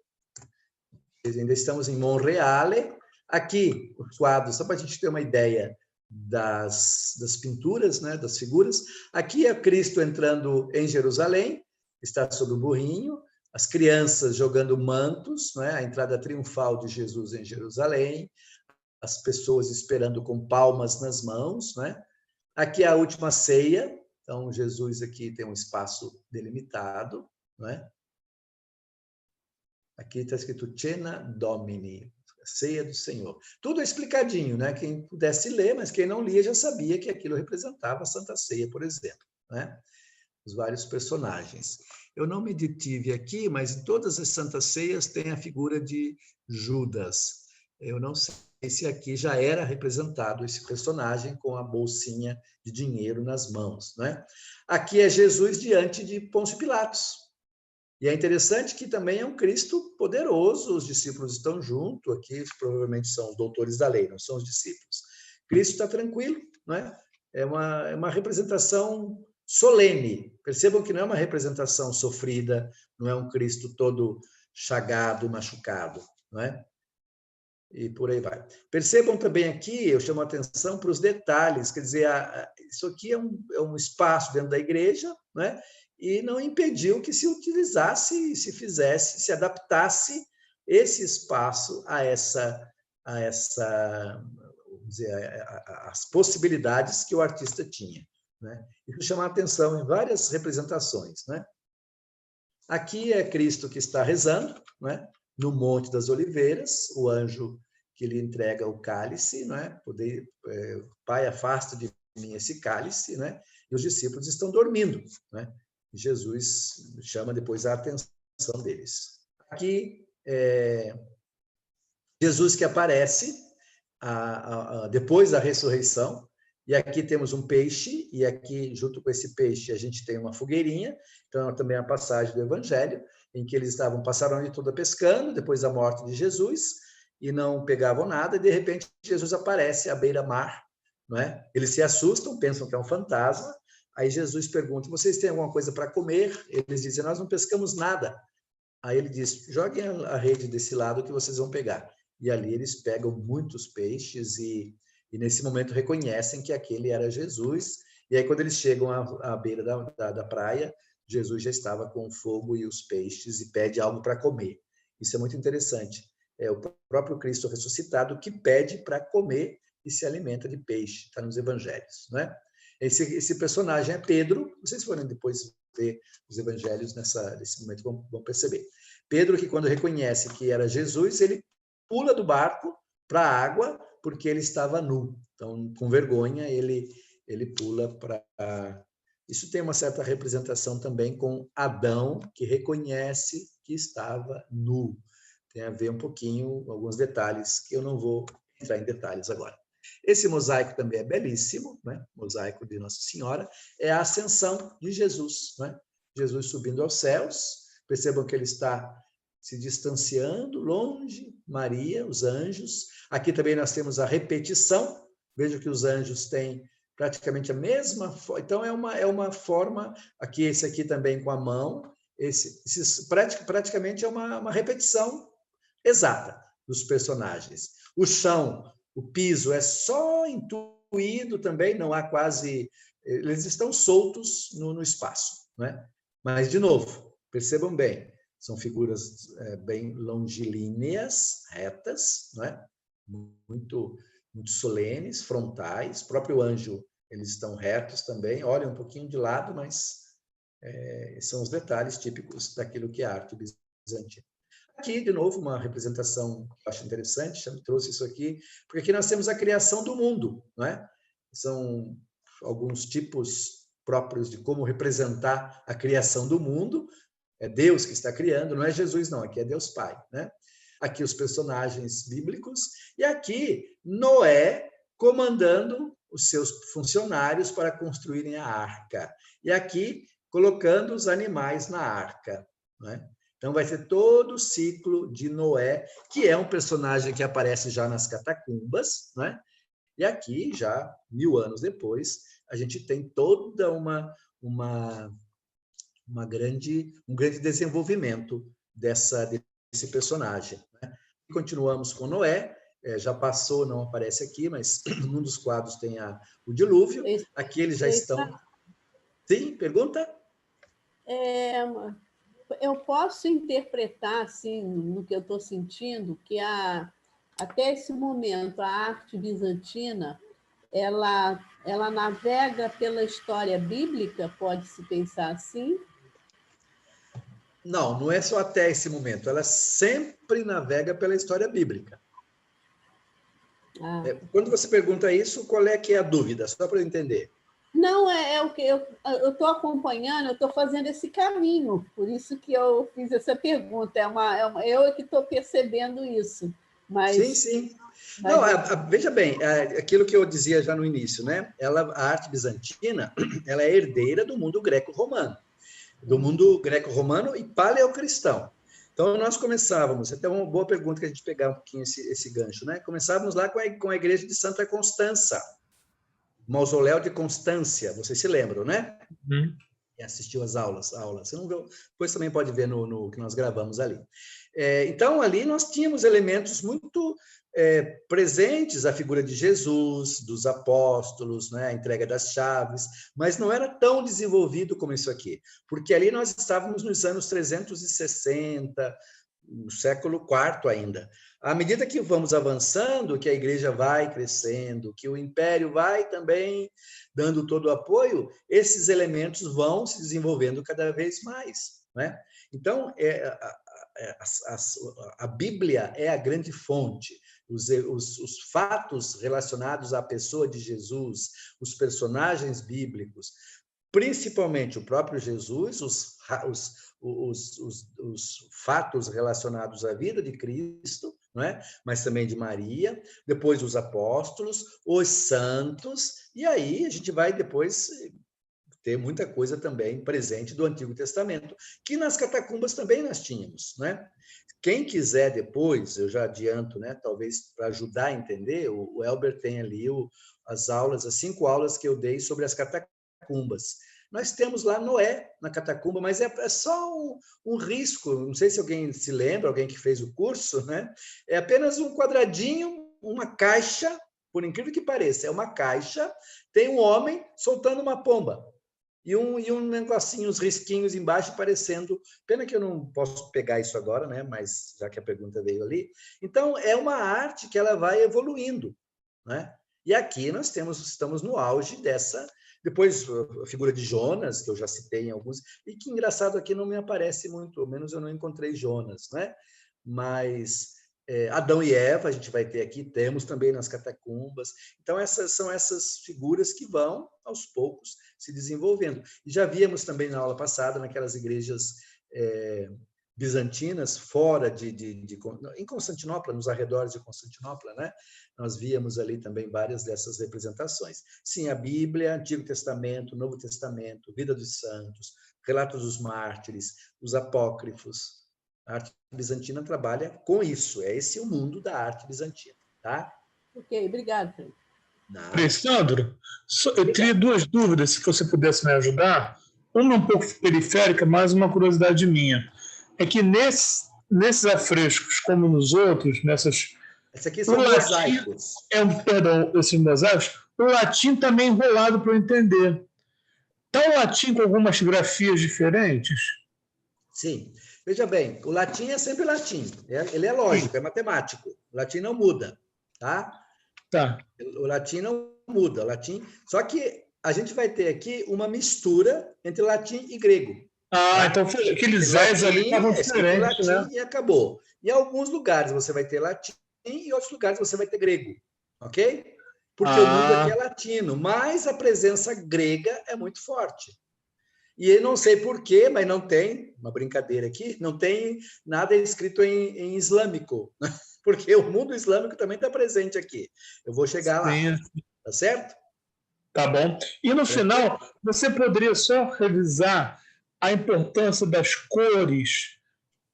Ainda estamos em Monreale. Aqui, os quadros, só para a gente ter uma ideia das pinturas, né, das figuras. Aqui é Cristo entrando em Jerusalém, está sobre o burrinho, as crianças jogando mantos, né, a entrada triunfal de Jesus em Jerusalém, as pessoas esperando com palmas nas mãos, né? Aqui é a última ceia, então Jesus aqui tem um espaço delimitado, né? Aqui está escrito Cena Domini, ceia do Senhor. Tudo explicadinho, né? Quem pudesse ler, mas quem não lia já sabia que aquilo representava a Santa Ceia, por exemplo, né? Os vários personagens. Eu não me detive aqui, mas em todas as Santas Ceias tem a figura de Judas. Eu não sei se aqui já era representado esse personagem com a bolsinha de dinheiro nas mãos, né? Aqui é Jesus diante de Pôncio Pilatos. E é interessante que também é um Cristo poderoso, os discípulos estão junto, aqui provavelmente são os doutores da lei, não são os discípulos. Cristo está tranquilo, não é? É uma representação solene. Percebam que não é uma representação sofrida, não é um Cristo todo chagado, machucado, não é? E por aí vai. Percebam também aqui, eu chamo a atenção para os detalhes, quer dizer, isso aqui é um espaço dentro da igreja, né? E não impediu que se utilizasse, se fizesse, se adaptasse esse espaço a vamos dizer, as possibilidades que o artista tinha, né? Isso chama a atenção em várias representações, né? Aqui é Cristo que está rezando, né? No Monte das Oliveiras, o anjo que lhe entrega o cálice, não é? Pai, afasta de mim esse cálice, né? E os discípulos estão dormindo, né? Jesus chama depois a atenção deles. Aqui Jesus que aparece depois da ressurreição, e aqui temos um peixe, e aqui, junto com esse peixe, a gente tem uma fogueirinha, então também é a passagem do Evangelho, em que eles passaram a noite toda pescando, depois da morte de Jesus, e não pegavam nada, e de repente Jesus aparece à beira-mar, não é? Eles se assustam, pensam que é um fantasma, aí Jesus pergunta, vocês têm alguma coisa para comer? Eles dizem, nós não pescamos nada. Aí ele diz, joguem a rede desse lado que vocês vão pegar. E ali eles pegam muitos peixes e nesse momento reconhecem que aquele era Jesus. E aí quando eles chegam à beira da praia, Jesus já estava com o fogo e os peixes e pede algo para comer. Isso é muito interessante. É o próprio Cristo ressuscitado que pede para comer e se alimenta de peixe. Está nos evangelhos, não é? Esse personagem é Pedro. Vocês forem depois ver os evangelhos nesse momento, vão perceber. Pedro, que quando reconhece que era Jesus, ele pula do barco para a água, porque ele estava nu. Então, com vergonha, ele pula para... Isso tem uma certa representação também com Adão, que reconhece que estava nu. Tem a ver um pouquinho, alguns detalhes, que eu não vou entrar em detalhes agora. Esse mosaico também é belíssimo, né? Mosaico de Nossa Senhora, é a ascensão de Jesus, né? Jesus subindo aos céus, percebam que ele está se distanciando, longe, Maria, os anjos. Aqui também nós temos a repetição, veja que os anjos têm praticamente a mesma forma, então é uma forma, aqui esse aqui também com a mão, praticamente é uma repetição exata dos personagens. O chão, o piso é só intuído também, não há quase... Eles estão soltos no espaço, né? Mas, de novo, percebam bem, são figuras bem longilíneas, retas, né? Muito solenes, frontais. O próprio anjo, eles estão retos também, olham um pouquinho de lado, mas são os detalhes típicos daquilo que é a arte bizantina. Aqui, de novo, uma representação que eu acho interessante, eu trouxe isso aqui, porque aqui nós temos a criação do mundo, não é? São alguns tipos próprios de como representar a criação do mundo. É Deus que está criando, não é Jesus, não, aqui é Deus Pai, né? Aqui os personagens bíblicos, e aqui Noé comandando os seus funcionários para construírem a arca. E aqui colocando os animais na arca, né? Então, vai ser todo o ciclo de Noé, que é um personagem que aparece já nas catacumbas, né? E aqui, já 1000 anos depois, a gente tem toda um grande desenvolvimento desse personagem, né? E continuamos com Noé, já passou, não aparece aqui, mas num dos quadros tem o dilúvio, aqui eles já estão... Sim, pergunta? Eu posso interpretar, assim, no que eu estou sentindo, que até esse momento a arte bizantina ela navega pela história bíblica, pode-se pensar assim? Não, não é só até esse momento, ela sempre navega pela história bíblica. Quando você pergunta isso, qual é que é a dúvida? Só para eu entender. Não, é o que eu estou acompanhando, eu estou fazendo esse caminho, por isso que eu fiz essa pergunta. Eu que estou percebendo isso. Mas, sim. Não, veja bem, aquilo que eu dizia já no início, né? A arte bizantina, ela é herdeira do mundo greco-romano, e paleocristão. Então, nós começávamos, até uma boa pergunta que a gente pegar um pouquinho esse gancho, né? Começávamos lá com a igreja de Santa Constança, Mausoléu de Constância, vocês se lembram, né? Uhum. E assistiu às aulas. Você não viu? Depois também pode ver no que nós gravamos ali. Então, ali nós tínhamos elementos muito presentes, a figura de Jesus, dos apóstolos, né, a entrega das chaves, mas não era tão desenvolvido como isso aqui, porque ali nós estávamos nos anos 360, no século IV ainda. À medida que vamos avançando, que a igreja vai crescendo, que o império vai também dando todo o apoio, esses elementos vão se desenvolvendo cada vez mais, né? Então, a Bíblia é a grande fonte. Os fatos relacionados à pessoa de Jesus, os personagens bíblicos, principalmente o próprio Jesus, os fatos relacionados à vida de Cristo, não é? Mas também de Maria, depois os apóstolos, os santos, e aí a gente vai depois ter muita coisa também presente do Antigo Testamento, que nas catacumbas também nós tínhamos, né? Quem quiser depois, eu já adianto, né? Talvez para ajudar a entender, o Elber tem ali as 5 aulas que eu dei sobre as catacumbas. Nós temos lá Noé na catacumba, mas é só um risco, não sei se alguém se lembra, alguém que fez o curso, né? É apenas um quadradinho, uma caixa, por incrível que pareça, é uma caixa, tem um homem soltando uma pomba. E um negocinho, uns risquinhos embaixo parecendo... Pena que eu não posso pegar isso agora, né? Mas já que a pergunta veio ali. Então, é uma arte que ela vai evoluindo, né? E aqui nós estamos no auge dessa... Depois, a figura de Jonas, que eu já citei em alguns... E que, engraçado, aqui não me aparece muito, ao menos eu não encontrei Jonas, né? Mas... Adão e Eva, a gente vai ter aqui, temos também nas catacumbas. Então, são essas figuras que vão, aos poucos, se desenvolvendo. E já víamos também na aula passada, naquelas igrejas bizantinas, fora em Constantinopla, nos arredores de Constantinopla, né? Nós víamos ali também várias dessas representações. Sim, a Bíblia, Antigo Testamento, Novo Testamento, Vida dos Santos, Relatos dos Mártires, os Apócrifos. A arte bizantina trabalha com isso. Esse é o mundo da arte bizantina, tá? Ok, obrigado, Fred. Alessandro, eu teria 2 dúvidas, se você pudesse me ajudar. Uma um pouco periférica, mas uma curiosidade minha. É que nesses afrescos, como nos outros, Esses aqui são mosaicos. Perdão, esses mosaicos, o latim também é enrolado para eu entender. Está o latim com algumas grafias diferentes? Sim. Veja bem, o latim é sempre latim. Ele é lógico, é matemático. O latim não muda, tá? Tá. O latim não muda. O latim... Só que a gente vai ter aqui uma mistura entre latim e grego. Tá? Então aqueles S ali estavam diferentes, latim, né? E acabou. Em alguns lugares você vai ter latim e em outros lugares você vai ter grego, ok? Porque o mundo aqui é latino, mas a presença grega é muito forte. E eu não sei porquê, mas não tem, uma brincadeira aqui, não tem nada escrito em islâmico, porque o mundo islâmico também está presente aqui. Eu vou chegar lá, tá certo? Tá bom. E no final, você poderia só revisar a importância das cores,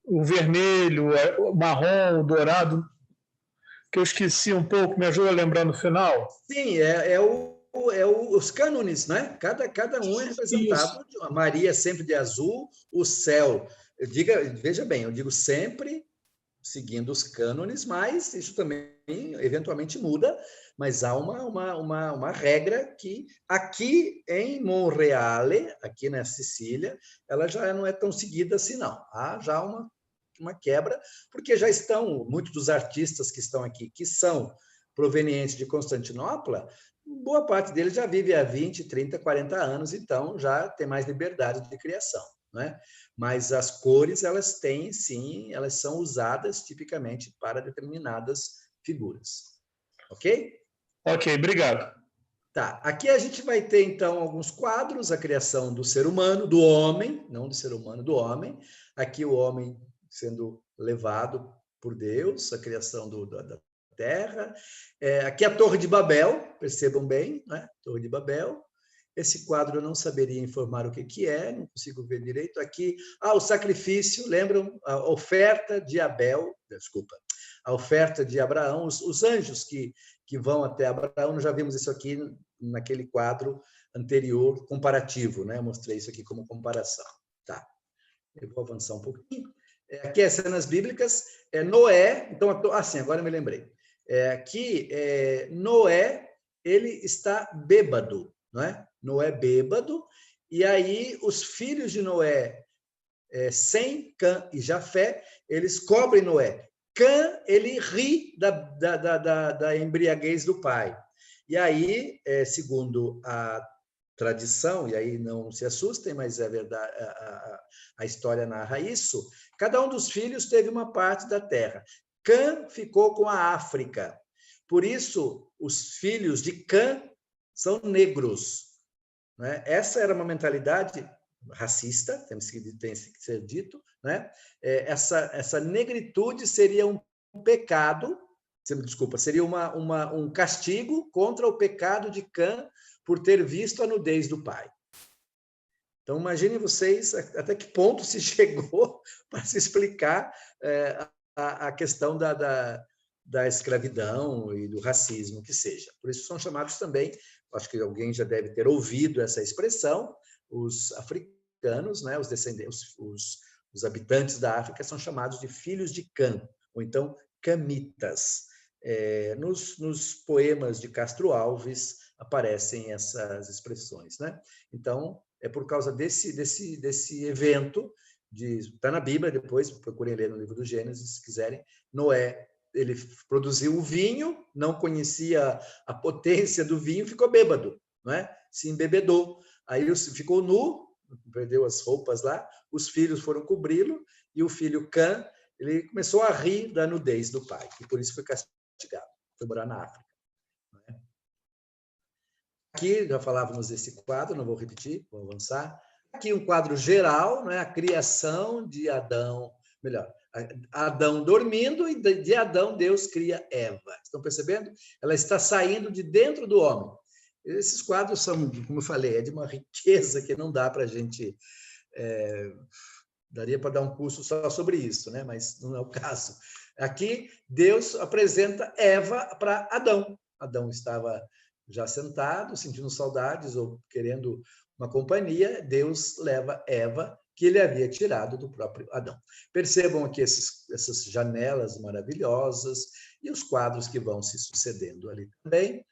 o vermelho, o marrom, o dourado, que eu esqueci um pouco, me ajuda a lembrar no final? Sim, os cânones, né? Cada um é representado. A Maria sempre de azul, o céu. Veja bem, eu digo sempre seguindo os cânones, mas isso também eventualmente muda, mas há uma regra que aqui em Monreale, aqui na Sicília, ela já não é tão seguida assim, não. Há já uma quebra, porque já estão, muitos dos artistas que estão aqui, que são provenientes de Constantinopla, boa parte deles já vive há 20, 30, 40 anos, então já tem mais liberdade de criação, né? Mas as cores, elas têm, sim, elas são usadas tipicamente para determinadas figuras. Ok? Ok, obrigado. Tá, aqui a gente vai ter, então, alguns quadros, a criação do ser humano, do homem, não do ser humano, do homem. Aqui o homem sendo levado por Deus, a criação da terra. Aqui a Torre de Babel, percebam bem, né? Torre de Babel. Esse quadro eu não saberia informar o que é, não consigo ver direito. Aqui, o sacrifício, lembram? A oferta de Abel, desculpa, a oferta de Abraão, os anjos que vão até Abraão, nós já vimos isso aqui naquele quadro anterior, comparativo, né? Eu mostrei isso aqui como comparação. Tá. Eu vou avançar um pouquinho. Aqui as cenas bíblicas, Noé, então, assim, agora eu me lembrei. Aqui, Noé, ele está bêbado, não é? Noé bêbado, e aí os filhos de Noé, Sem, Cã e Jafé, eles cobrem Noé. Cã, ele ri da embriaguez do pai. E aí, segundo a tradição, e aí não se assustem, mas é verdade, a história narra isso, cada um dos filhos teve uma parte da terra. Cã ficou com a África. Por isso, os filhos de Cã são negros. Né? Essa era uma mentalidade racista, tem que ser dito. Né? Essa negritude seria um pecado, desculpa, seria um castigo contra o pecado de Cã por ter visto a nudez do pai. Então, imaginem vocês até que ponto se chegou para se explicar a questão da escravidão e do racismo, que seja. Por isso são chamados também, acho que alguém já deve ter ouvido essa expressão, os africanos, né, os descendentes, os habitantes da África são chamados de filhos de Cã, ou então camitas. Nos poemas de Castro Alves aparecem essas expressões, né? Então, é por causa desse evento, está na Bíblia, depois procurem ler no livro do Gênesis, se quiserem. Noé, ele produziu o vinho, não conhecia a potência do vinho, ficou bêbado, não é? Se embebedou. Aí ficou nu, perdeu as roupas lá, os filhos foram cobri-lo, e o filho Cã, ele começou a rir da nudez do pai, e por isso foi castigado, foi morar na África. Aqui, já falávamos desse quadro, não vou repetir, vou avançar. Aqui um quadro geral, né? A criação de Adão, melhor, Adão dormindo, e de Adão Deus cria Eva. Estão percebendo? Ela está saindo de dentro do homem. Esses quadros são, como eu falei, de uma riqueza que não dá para a gente... daria para dar um curso só sobre isso, né? Mas não é o caso. Aqui, Deus apresenta Eva para Adão. Adão estava já sentado, sentindo saudades ou querendo uma companhia. Deus leva Eva, que ele havia tirado do próprio Adão. Percebam aqui essas janelas maravilhosas e os quadros que vão se sucedendo ali também.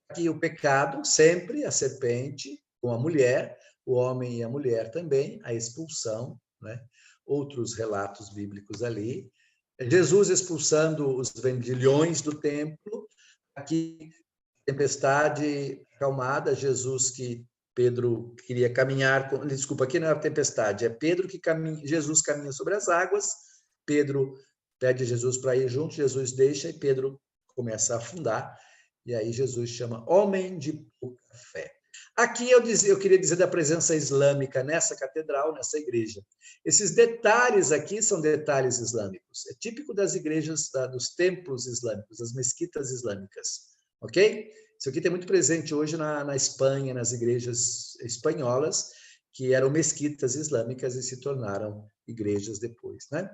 Aqui o pecado, sempre a serpente com a mulher, o homem e a mulher também, a expulsão, né? Outros relatos bíblicos ali. Jesus expulsando os vendilhões do templo. Aqui, tempestade acalmada, Jesus que Pedro queria caminhar, desculpa, aqui não é a tempestade, é Pedro que caminha, Jesus caminha sobre as águas, Pedro pede Jesus para ir junto, Jesus deixa e Pedro começa a afundar, e aí Jesus chama homem de pouca fé. Aqui eu queria dizer da presença islâmica nessa catedral, nessa igreja. Esses detalhes aqui são detalhes islâmicos. É típico das igrejas, dos templos islâmicos, das mesquitas islâmicas. Ok? Isso aqui tem muito presente hoje na Espanha, nas igrejas espanholas, que eram mesquitas islâmicas e se tornaram igrejas depois, né?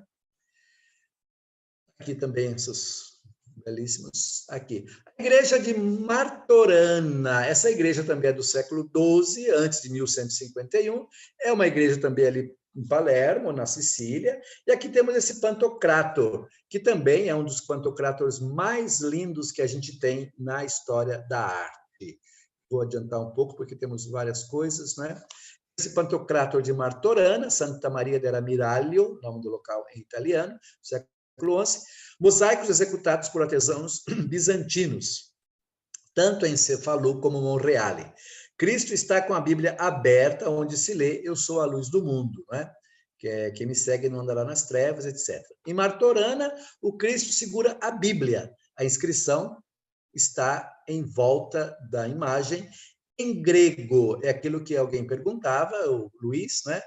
Aqui também esses belíssimos. Aqui. A igreja de Martorana. Essa igreja também é do século XII, antes de 1151. É uma igreja também ali em Palermo, na Sicília. E aqui temos esse Pantocrator, que também é um dos pantocrators mais lindos que a gente tem na história da arte. Vou adiantar um pouco, porque temos várias coisas, né? Esse Pantocrator de Martorana, Santa Maria della Miraglio, nome do local em italiano, século XI, mosaicos executados por artesãos bizantinos, tanto em Cefalù como Monreale. Cristo está com a Bíblia aberta, onde se lê, eu sou a luz do mundo, né? Quem me segue não andará nas trevas, etc. Em Martorana, o Cristo segura a Bíblia. A inscrição está em volta da imagem. Em grego, é aquilo que alguém perguntava, o Luiz, né?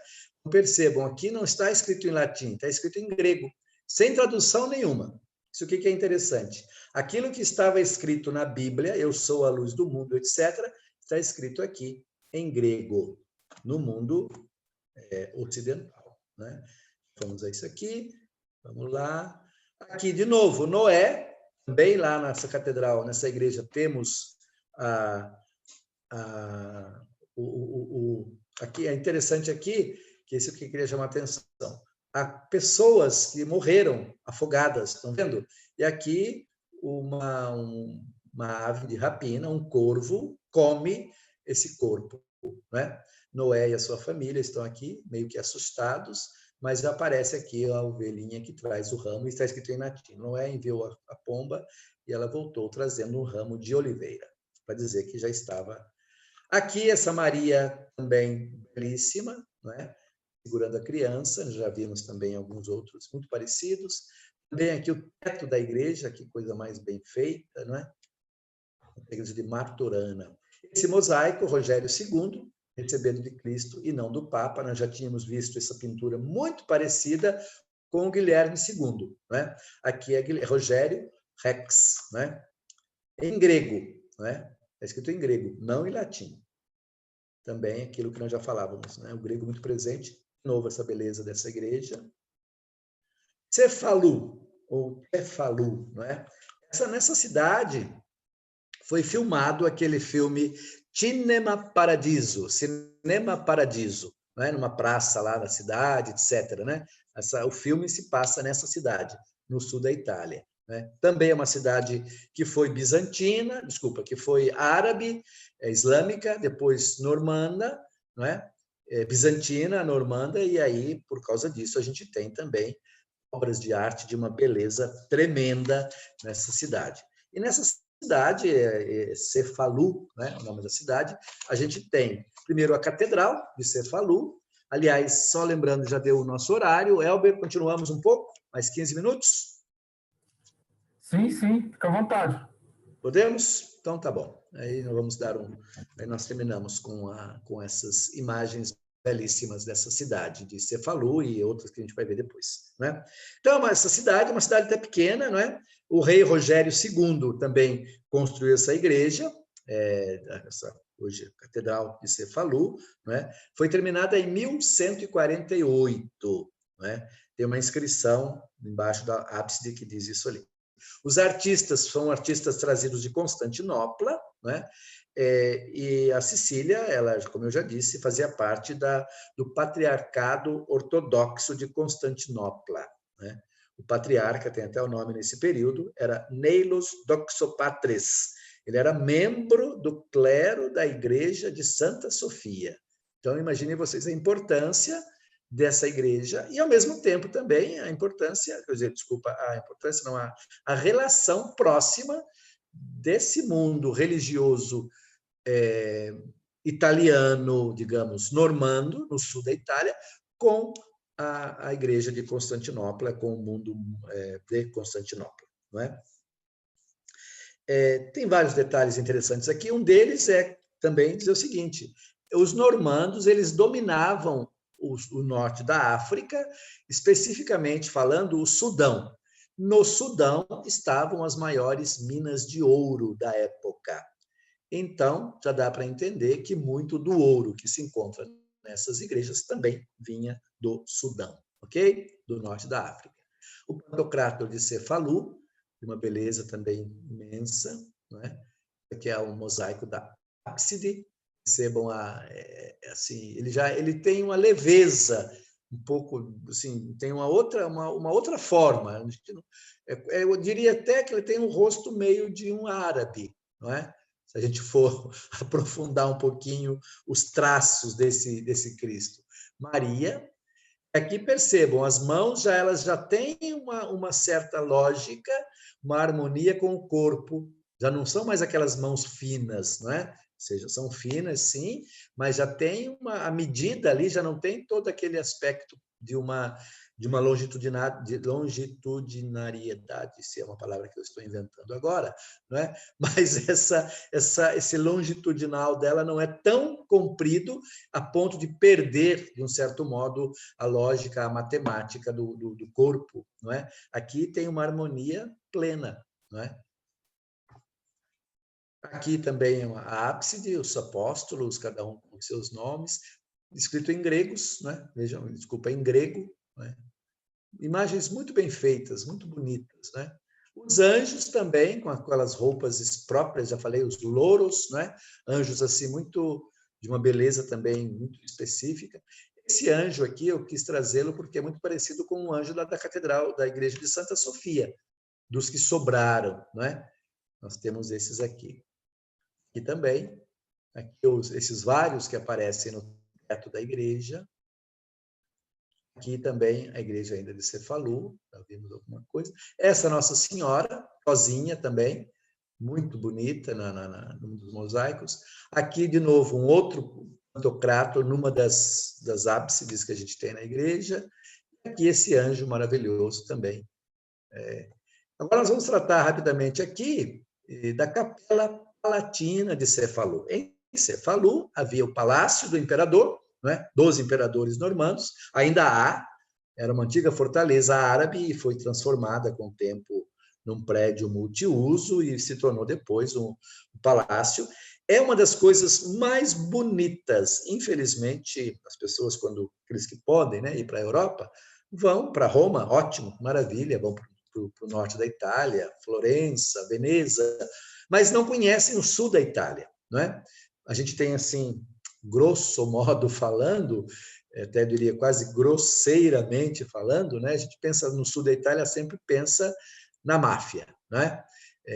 Percebam, aqui não está escrito em latim, está escrito em grego, sem tradução nenhuma. Isso aqui que é interessante. Aquilo que estava escrito na Bíblia, eu sou a luz do mundo, etc., está escrito aqui em grego no mundo ocidental, né? Vamos a isso aqui, vamos lá. Aqui, de novo, Noé, também lá nessa catedral, nessa igreja, temos aqui é interessante aqui, que isso que eu queria chamar a atenção. Há pessoas que morreram afogadas, estão vendo? E aqui uma ave de rapina, um corvo, come esse corpo, né? Noé e a sua família estão aqui, meio que assustados, mas aparece aqui a ovelhinha que traz o ramo, e está escrito em latim. Noé enviou a pomba e ela voltou trazendo um ramo de oliveira, para dizer que já estava. Aqui essa Maria também belíssima, né? Segurando a criança, já vimos também alguns outros muito parecidos. Também aqui o teto da igreja, que coisa mais bem feita, não é? A igreja de Martorana. Esse mosaico, Rogério II, recebendo de Cristo e não do Papa, nós já tínhamos visto essa pintura muito parecida com o Guilherme II, né? Aqui é Rogério Rex, né? Em grego, né? É escrito em grego, não em latim. Também aquilo que nós já falávamos, né? O grego muito presente. De novo, essa beleza dessa igreja. Cefalu, ou Cefalu, não é? Nessa cidade foi filmado aquele filme Cinema Paradiso, não é? Numa praça lá na cidade, etc. Né? O filme se passa nessa cidade, no sul da Itália. Né? Também é uma cidade que foi bizantina, que foi árabe, islâmica, depois normanda, não é? Bizantina, normanda, e aí, por causa disso, a gente tem também obras de arte de uma beleza tremenda nessa cidade. E nessa cidade, Cefalu, né, o nome da cidade, a gente tem, primeiro, a Catedral de Cefalu. Aliás, só lembrando, já deu o nosso horário. Elber, continuamos um pouco? Mais 15 minutos? Sim, fica à vontade. Podemos? Então, tá bom. Aí nós vamos dar Aí nós terminamos com essas imagens belíssimas dessa cidade de Cefalu e outras que a gente vai ver depois, né? Então, essa cidade é uma cidade até pequena, não é? O rei Rogério II também construiu essa igreja, hoje a Catedral de Cefalu, né? Foi terminada em 1148, né? Tem uma inscrição embaixo da ábside que diz isso ali. Os artistas são artistas trazidos de Constantinopla, né? E a Sicília, ela, como eu já disse, fazia parte do Patriarcado Ortodoxo de Constantinopla, né? O patriarca, tem até o nome nesse período, era Neilos Doxopatres. Ele era membro do clero da Igreja de Santa Sofia. Então, imaginem vocês a importância dessa igreja e, ao mesmo tempo, também a importância, a relação próxima desse mundo religioso italiano, digamos, normando, no sul da Itália, com a igreja de Constantinopla, com o mundo de Constantinopla. Não é? Tem vários detalhes interessantes aqui. Um deles é também dizer o seguinte: os normandos eles dominavam o norte da África, especificamente falando o Sudão. No Sudão estavam as maiores minas de ouro da época. Então, já dá para entender que muito do ouro que se encontra nessas igrejas também vinha do Sudão, ok? Do norte da África. O Pantocrátor de Cefalu, de uma beleza também imensa, né? Aqui é o mosaico da ábside. Percebam assim, ele tem uma leveza um pouco assim, tem uma outra forma. Eu diria até que ele tem um rosto meio de um árabe, não é? Se a gente for aprofundar um pouquinho os traços desse Cristo. Maria, aqui percebam, as mãos elas já têm uma certa lógica, uma harmonia com o corpo, já não são mais aquelas mãos finas, não é? Ou seja, são finas, sim, mas já tem a medida ali, já não tem todo aquele aspecto de uma longitudinariedade, se é uma palavra que eu estou inventando agora, não é? Mas esse longitudinal dela não é tão comprido a ponto de perder, de um certo modo, a lógica, a matemática do corpo, não é? Aqui tem uma harmonia plena, não é? Aqui também a ábside, os apóstolos, cada um com seus nomes, escrito em gregos, né? Vejam, desculpa, em grego, né? Imagens muito bem feitas, muito bonitas, né? Os anjos também, com aquelas roupas próprias, já falei, os louros, né? Anjos assim muito de uma beleza também muito específica. Esse anjo aqui eu quis trazê-lo porque é muito parecido com o anjo lá da catedral da igreja de Santa Sofia, dos que sobraram, né? Nós temos esses aqui. E também aqui esses vários que aparecem no teto da igreja. Aqui também a igreja ainda de Cefalu, já vimos alguma coisa. Essa Nossa Senhora, sozinha também, muito bonita num dos mosaicos. Aqui, de novo, um outro pantocrator numa das ábsides que a gente tem na igreja. E aqui esse anjo maravilhoso também. Agora nós vamos tratar rapidamente aqui da Capela Palatina de Cefalu. Em Cefalu havia o Palácio do Imperador, né? Dos imperadores normandos, ainda há, era uma antiga fortaleza árabe e foi transformada com o tempo num prédio multiuso e se tornou depois um palácio. É uma das coisas mais bonitas. Infelizmente, as pessoas, quando aqueles que podem, né, ir para a Europa, vão para Roma, ótimo, maravilha, vão para o norte da Itália, Florença, Veneza, mas não conhecem o sul da Itália, não é? A gente tem, assim, grosso modo falando, até diria quase grosseiramente falando, né? A gente pensa no sul da Itália, sempre pensa na máfia, né?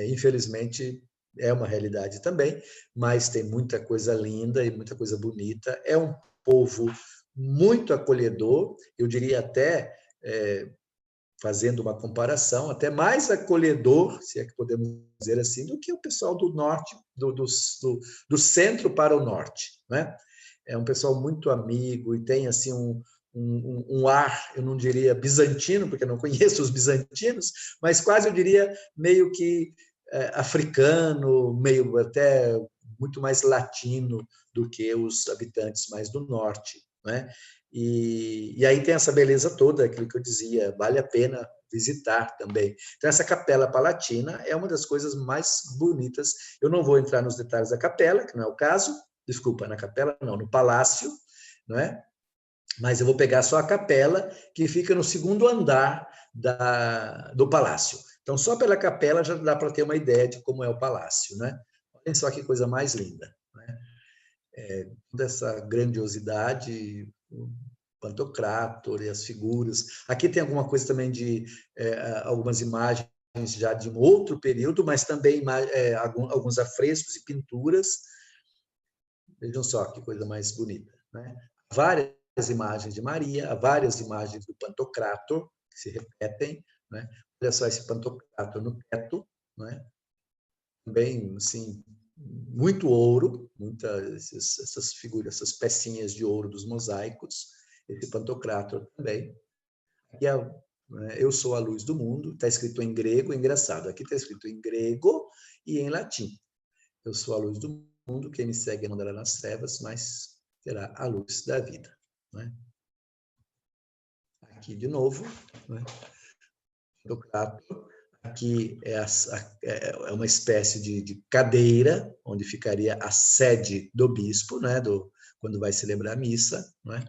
Infelizmente, é uma realidade também, mas tem muita coisa linda e muita coisa bonita. É um povo muito acolhedor, eu diria até, fazendo uma comparação, até mais acolhedor, se é que podemos dizer assim, do que o pessoal do norte, do centro para o norte, né? É um pessoal muito amigo e tem assim um ar, eu não diria bizantino, porque eu não conheço os bizantinos, mas quase eu diria meio que africano, meio até muito mais latino do que os habitantes mais do norte, né? E aí tem essa beleza toda, aquilo que eu dizia, vale a pena visitar também. Então, essa Capela Palatina é uma das coisas mais bonitas. Eu não vou entrar nos detalhes da capela, que não é o caso, desculpa, na capela não, no palácio, não é? Mas eu vou pegar só a capela, que fica no segundo andar do palácio. Então, só pela capela já dá para ter uma ideia de como é o palácio, né? Olhem só que coisa mais linda, né? Toda essa grandiosidade, o Pantocrátor e as figuras. Aqui tem alguma coisa também de algumas imagens já de um outro período, mas também alguns afrescos e pinturas. Vejam só que coisa mais bonita, né? Várias imagens de Maria, há várias imagens do Pantocrátor que se repetem, né? Olha só esse Pantocrátor no teto, né? Também, assim, muito ouro, essas figuras, essas pecinhas de ouro dos mosaicos, esse Pantocrátor também. Aqui eu sou a luz do mundo, está escrito em grego, engraçado, aqui está escrito em grego e em latim. Eu sou a luz do mundo, quem me segue não andará nas trevas, mas terá a luz da vida. Né? Aqui de novo, né? Pantocrátor. Aqui é uma espécie de cadeira, onde ficaria a sede do bispo, né? Quando vai celebrar a missa. Né?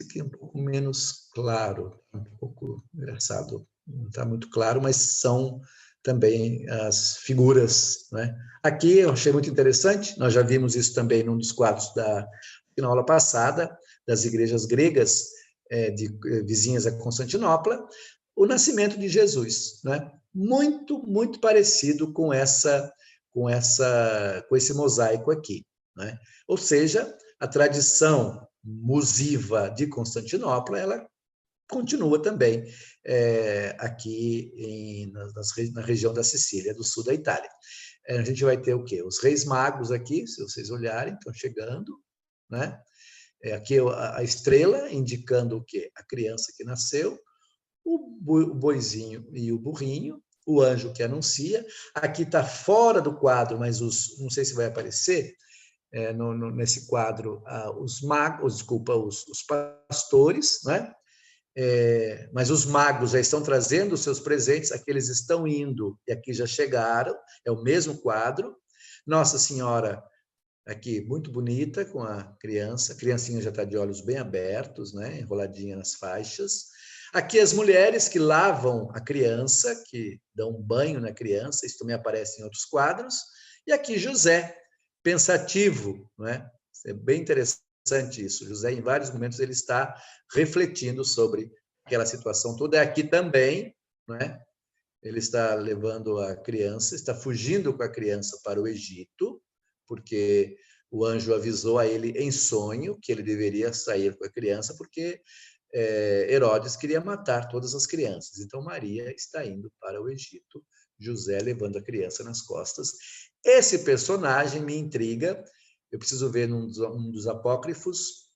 Aqui é um pouco menos claro, um pouco engraçado, não está muito claro, mas são também as figuras. Né? Aqui eu achei muito interessante, nós já vimos isso também num dos quadros na aula passada, das igrejas gregas, vizinhas a Constantinopla, o nascimento de Jesus, né? Muito, muito parecido com esse mosaico aqui, né? Ou seja, a tradição musiva de Constantinopla, ela continua também aqui na região da Sicília, do sul da Itália. A gente vai ter o quê? Os Reis Magos aqui, se vocês olharem, estão chegando, né? Aqui a estrela indicando o quê? A criança que nasceu, o boizinho e o burrinho, o anjo que anuncia. Aqui está fora do quadro, mas não sei se vai aparecer nesse quadro, os magos, desculpa, os pastores, né? mas os magos já estão trazendo os seus presentes, aqueles estão indo e aqui já chegaram, é o mesmo quadro. Nossa Senhora aqui, muito bonita, com a criancinha já está de olhos bem abertos, né? Enroladinha nas faixas. Aqui as mulheres que lavam a criança, que dão um banho na criança, isso também aparece em outros quadros. E aqui José, pensativo, né? É bem interessante isso. José, em vários momentos, ele está refletindo sobre aquela situação toda. Aqui também, né? Ele está levando a criança, está fugindo com a criança para o Egito, porque o anjo avisou a ele em sonho que ele deveria sair com a criança, porque Herodes queria matar todas as crianças. Então, Maria está indo para o Egito, José levando a criança nas costas. Esse personagem me intriga, eu preciso ver num dos apócrifos,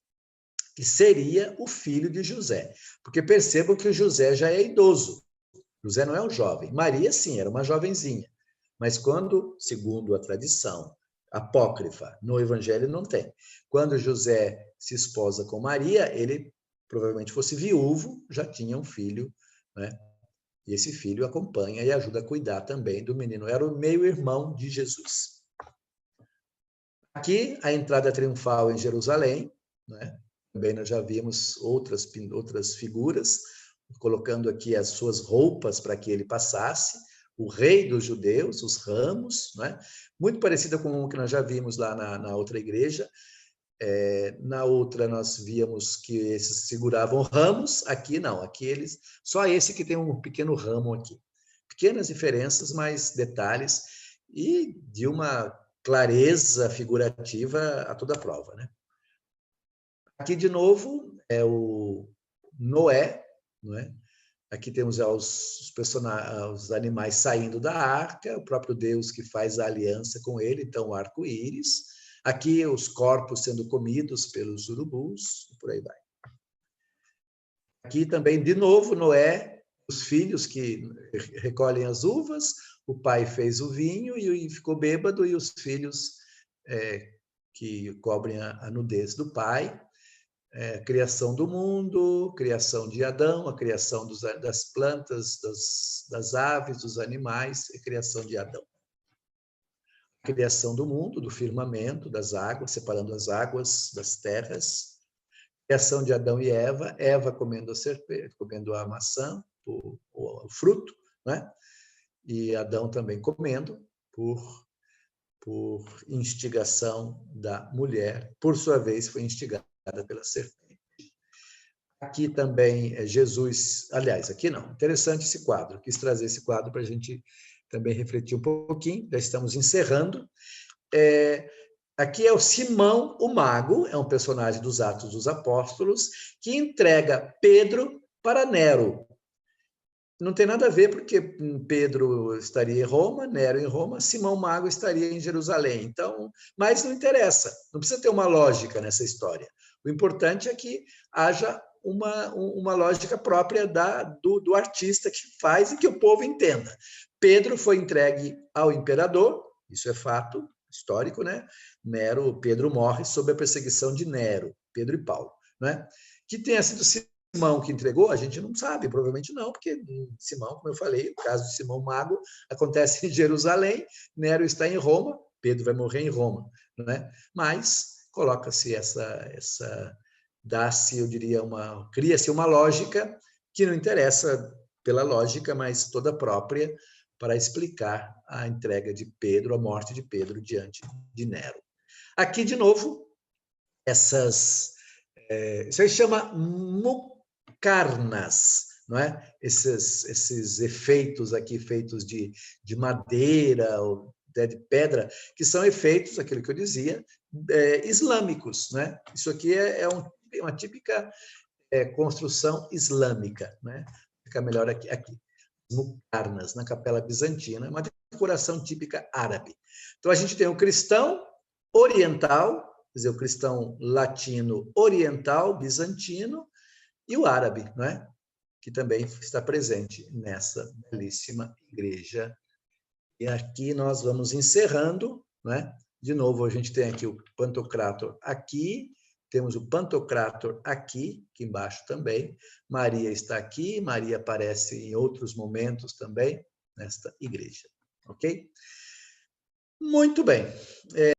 que seria o filho de José, porque percebam que o José já é idoso, José não é um jovem, Maria sim, era uma jovenzinha, mas quando, segundo a tradição apócrifa, no Evangelho não tem, quando José se esposa com Maria, ele provavelmente fosse viúvo, já tinha um filho, né? E esse filho acompanha e ajuda a cuidar também do menino, era o meio-irmão de Jesus. Aqui, a entrada triunfal em Jerusalém, né? Também nós já vimos outras figuras, colocando aqui as suas roupas para que ele passasse, o rei dos judeus, os ramos, né? Muito parecida com o que nós já vimos lá na outra igreja. Na outra nós víamos que esses seguravam ramos, aqui não, aqui eles, só esse que tem um pequeno ramo aqui. Pequenas diferenças, mas detalhes, e de uma clareza figurativa a toda prova, né? Aqui, de novo, é o Noé, não é? Aqui temos os animais saindo da arca, o próprio Deus que faz a aliança com ele, então o arco-íris. Aqui os corpos sendo comidos pelos urubus, e por aí vai. Aqui também, de novo, Noé, os filhos que recolhem as uvas, o pai fez o vinho e ficou bêbado, e os filhos que cobrem a nudez do pai. Criação do mundo, criação de Adão, a criação das plantas, das aves, dos animais, e criação de Adão. Criação do mundo, do firmamento, das águas, separando as águas das terras. Criação de Adão e Eva, Eva comendo a serpente, comendo a maçã, o fruto, né? E Adão também comendo por instigação da mulher, por sua vez foi instigada pela serpente. Aqui também Jesus, aliás, aqui não, interessante esse quadro, quis trazer esse quadro para a gente também refletir um pouquinho, já estamos encerrando. Aqui é o Simão, o mago, é um personagem dos Atos dos Apóstolos, que entrega Pedro para Nero. Não tem nada a ver, porque Pedro estaria em Roma, Nero em Roma, Simão Mago estaria em Jerusalém. Então, mas não interessa, não precisa ter uma lógica nessa história. O importante é que haja uma lógica própria do artista que faz e que o povo entenda. Pedro foi entregue ao imperador, isso é fato histórico, né? Pedro morre sob a perseguição de Nero, Pedro e Paulo, né? Que tenha sido Simão que entregou, a gente não sabe, provavelmente não, porque Simão, como eu falei, o caso de Simão Mago acontece em Jerusalém, Nero está em Roma, Pedro vai morrer em Roma, né? Mas coloca-se dá-se, eu diria, cria-se uma lógica que não interessa pela lógica, mas toda própria para explicar a entrega de Pedro, a morte de Pedro diante de Nero. Aqui, de novo, isso aí chama mucarnas, não é? Esses efeitos aqui feitos de madeira ou de pedra, que são efeitos, aquilo que eu dizia, islâmicos, né? Isso aqui é uma típica construção islâmica, né? Fica melhor aqui. Mucarnas, na Capela Bizantina, uma decoração típica árabe. Então, a gente tem o cristão oriental, quer dizer, o cristão latino oriental, bizantino, e o árabe, não é? Que também está presente nessa belíssima igreja. E aqui nós vamos encerrando, não é? De novo, a gente tem aqui o Pantocrator aqui, Temos o Pantocrátor aqui embaixo também. Maria está aqui, Maria aparece em outros momentos também nesta igreja. Ok? Muito bem.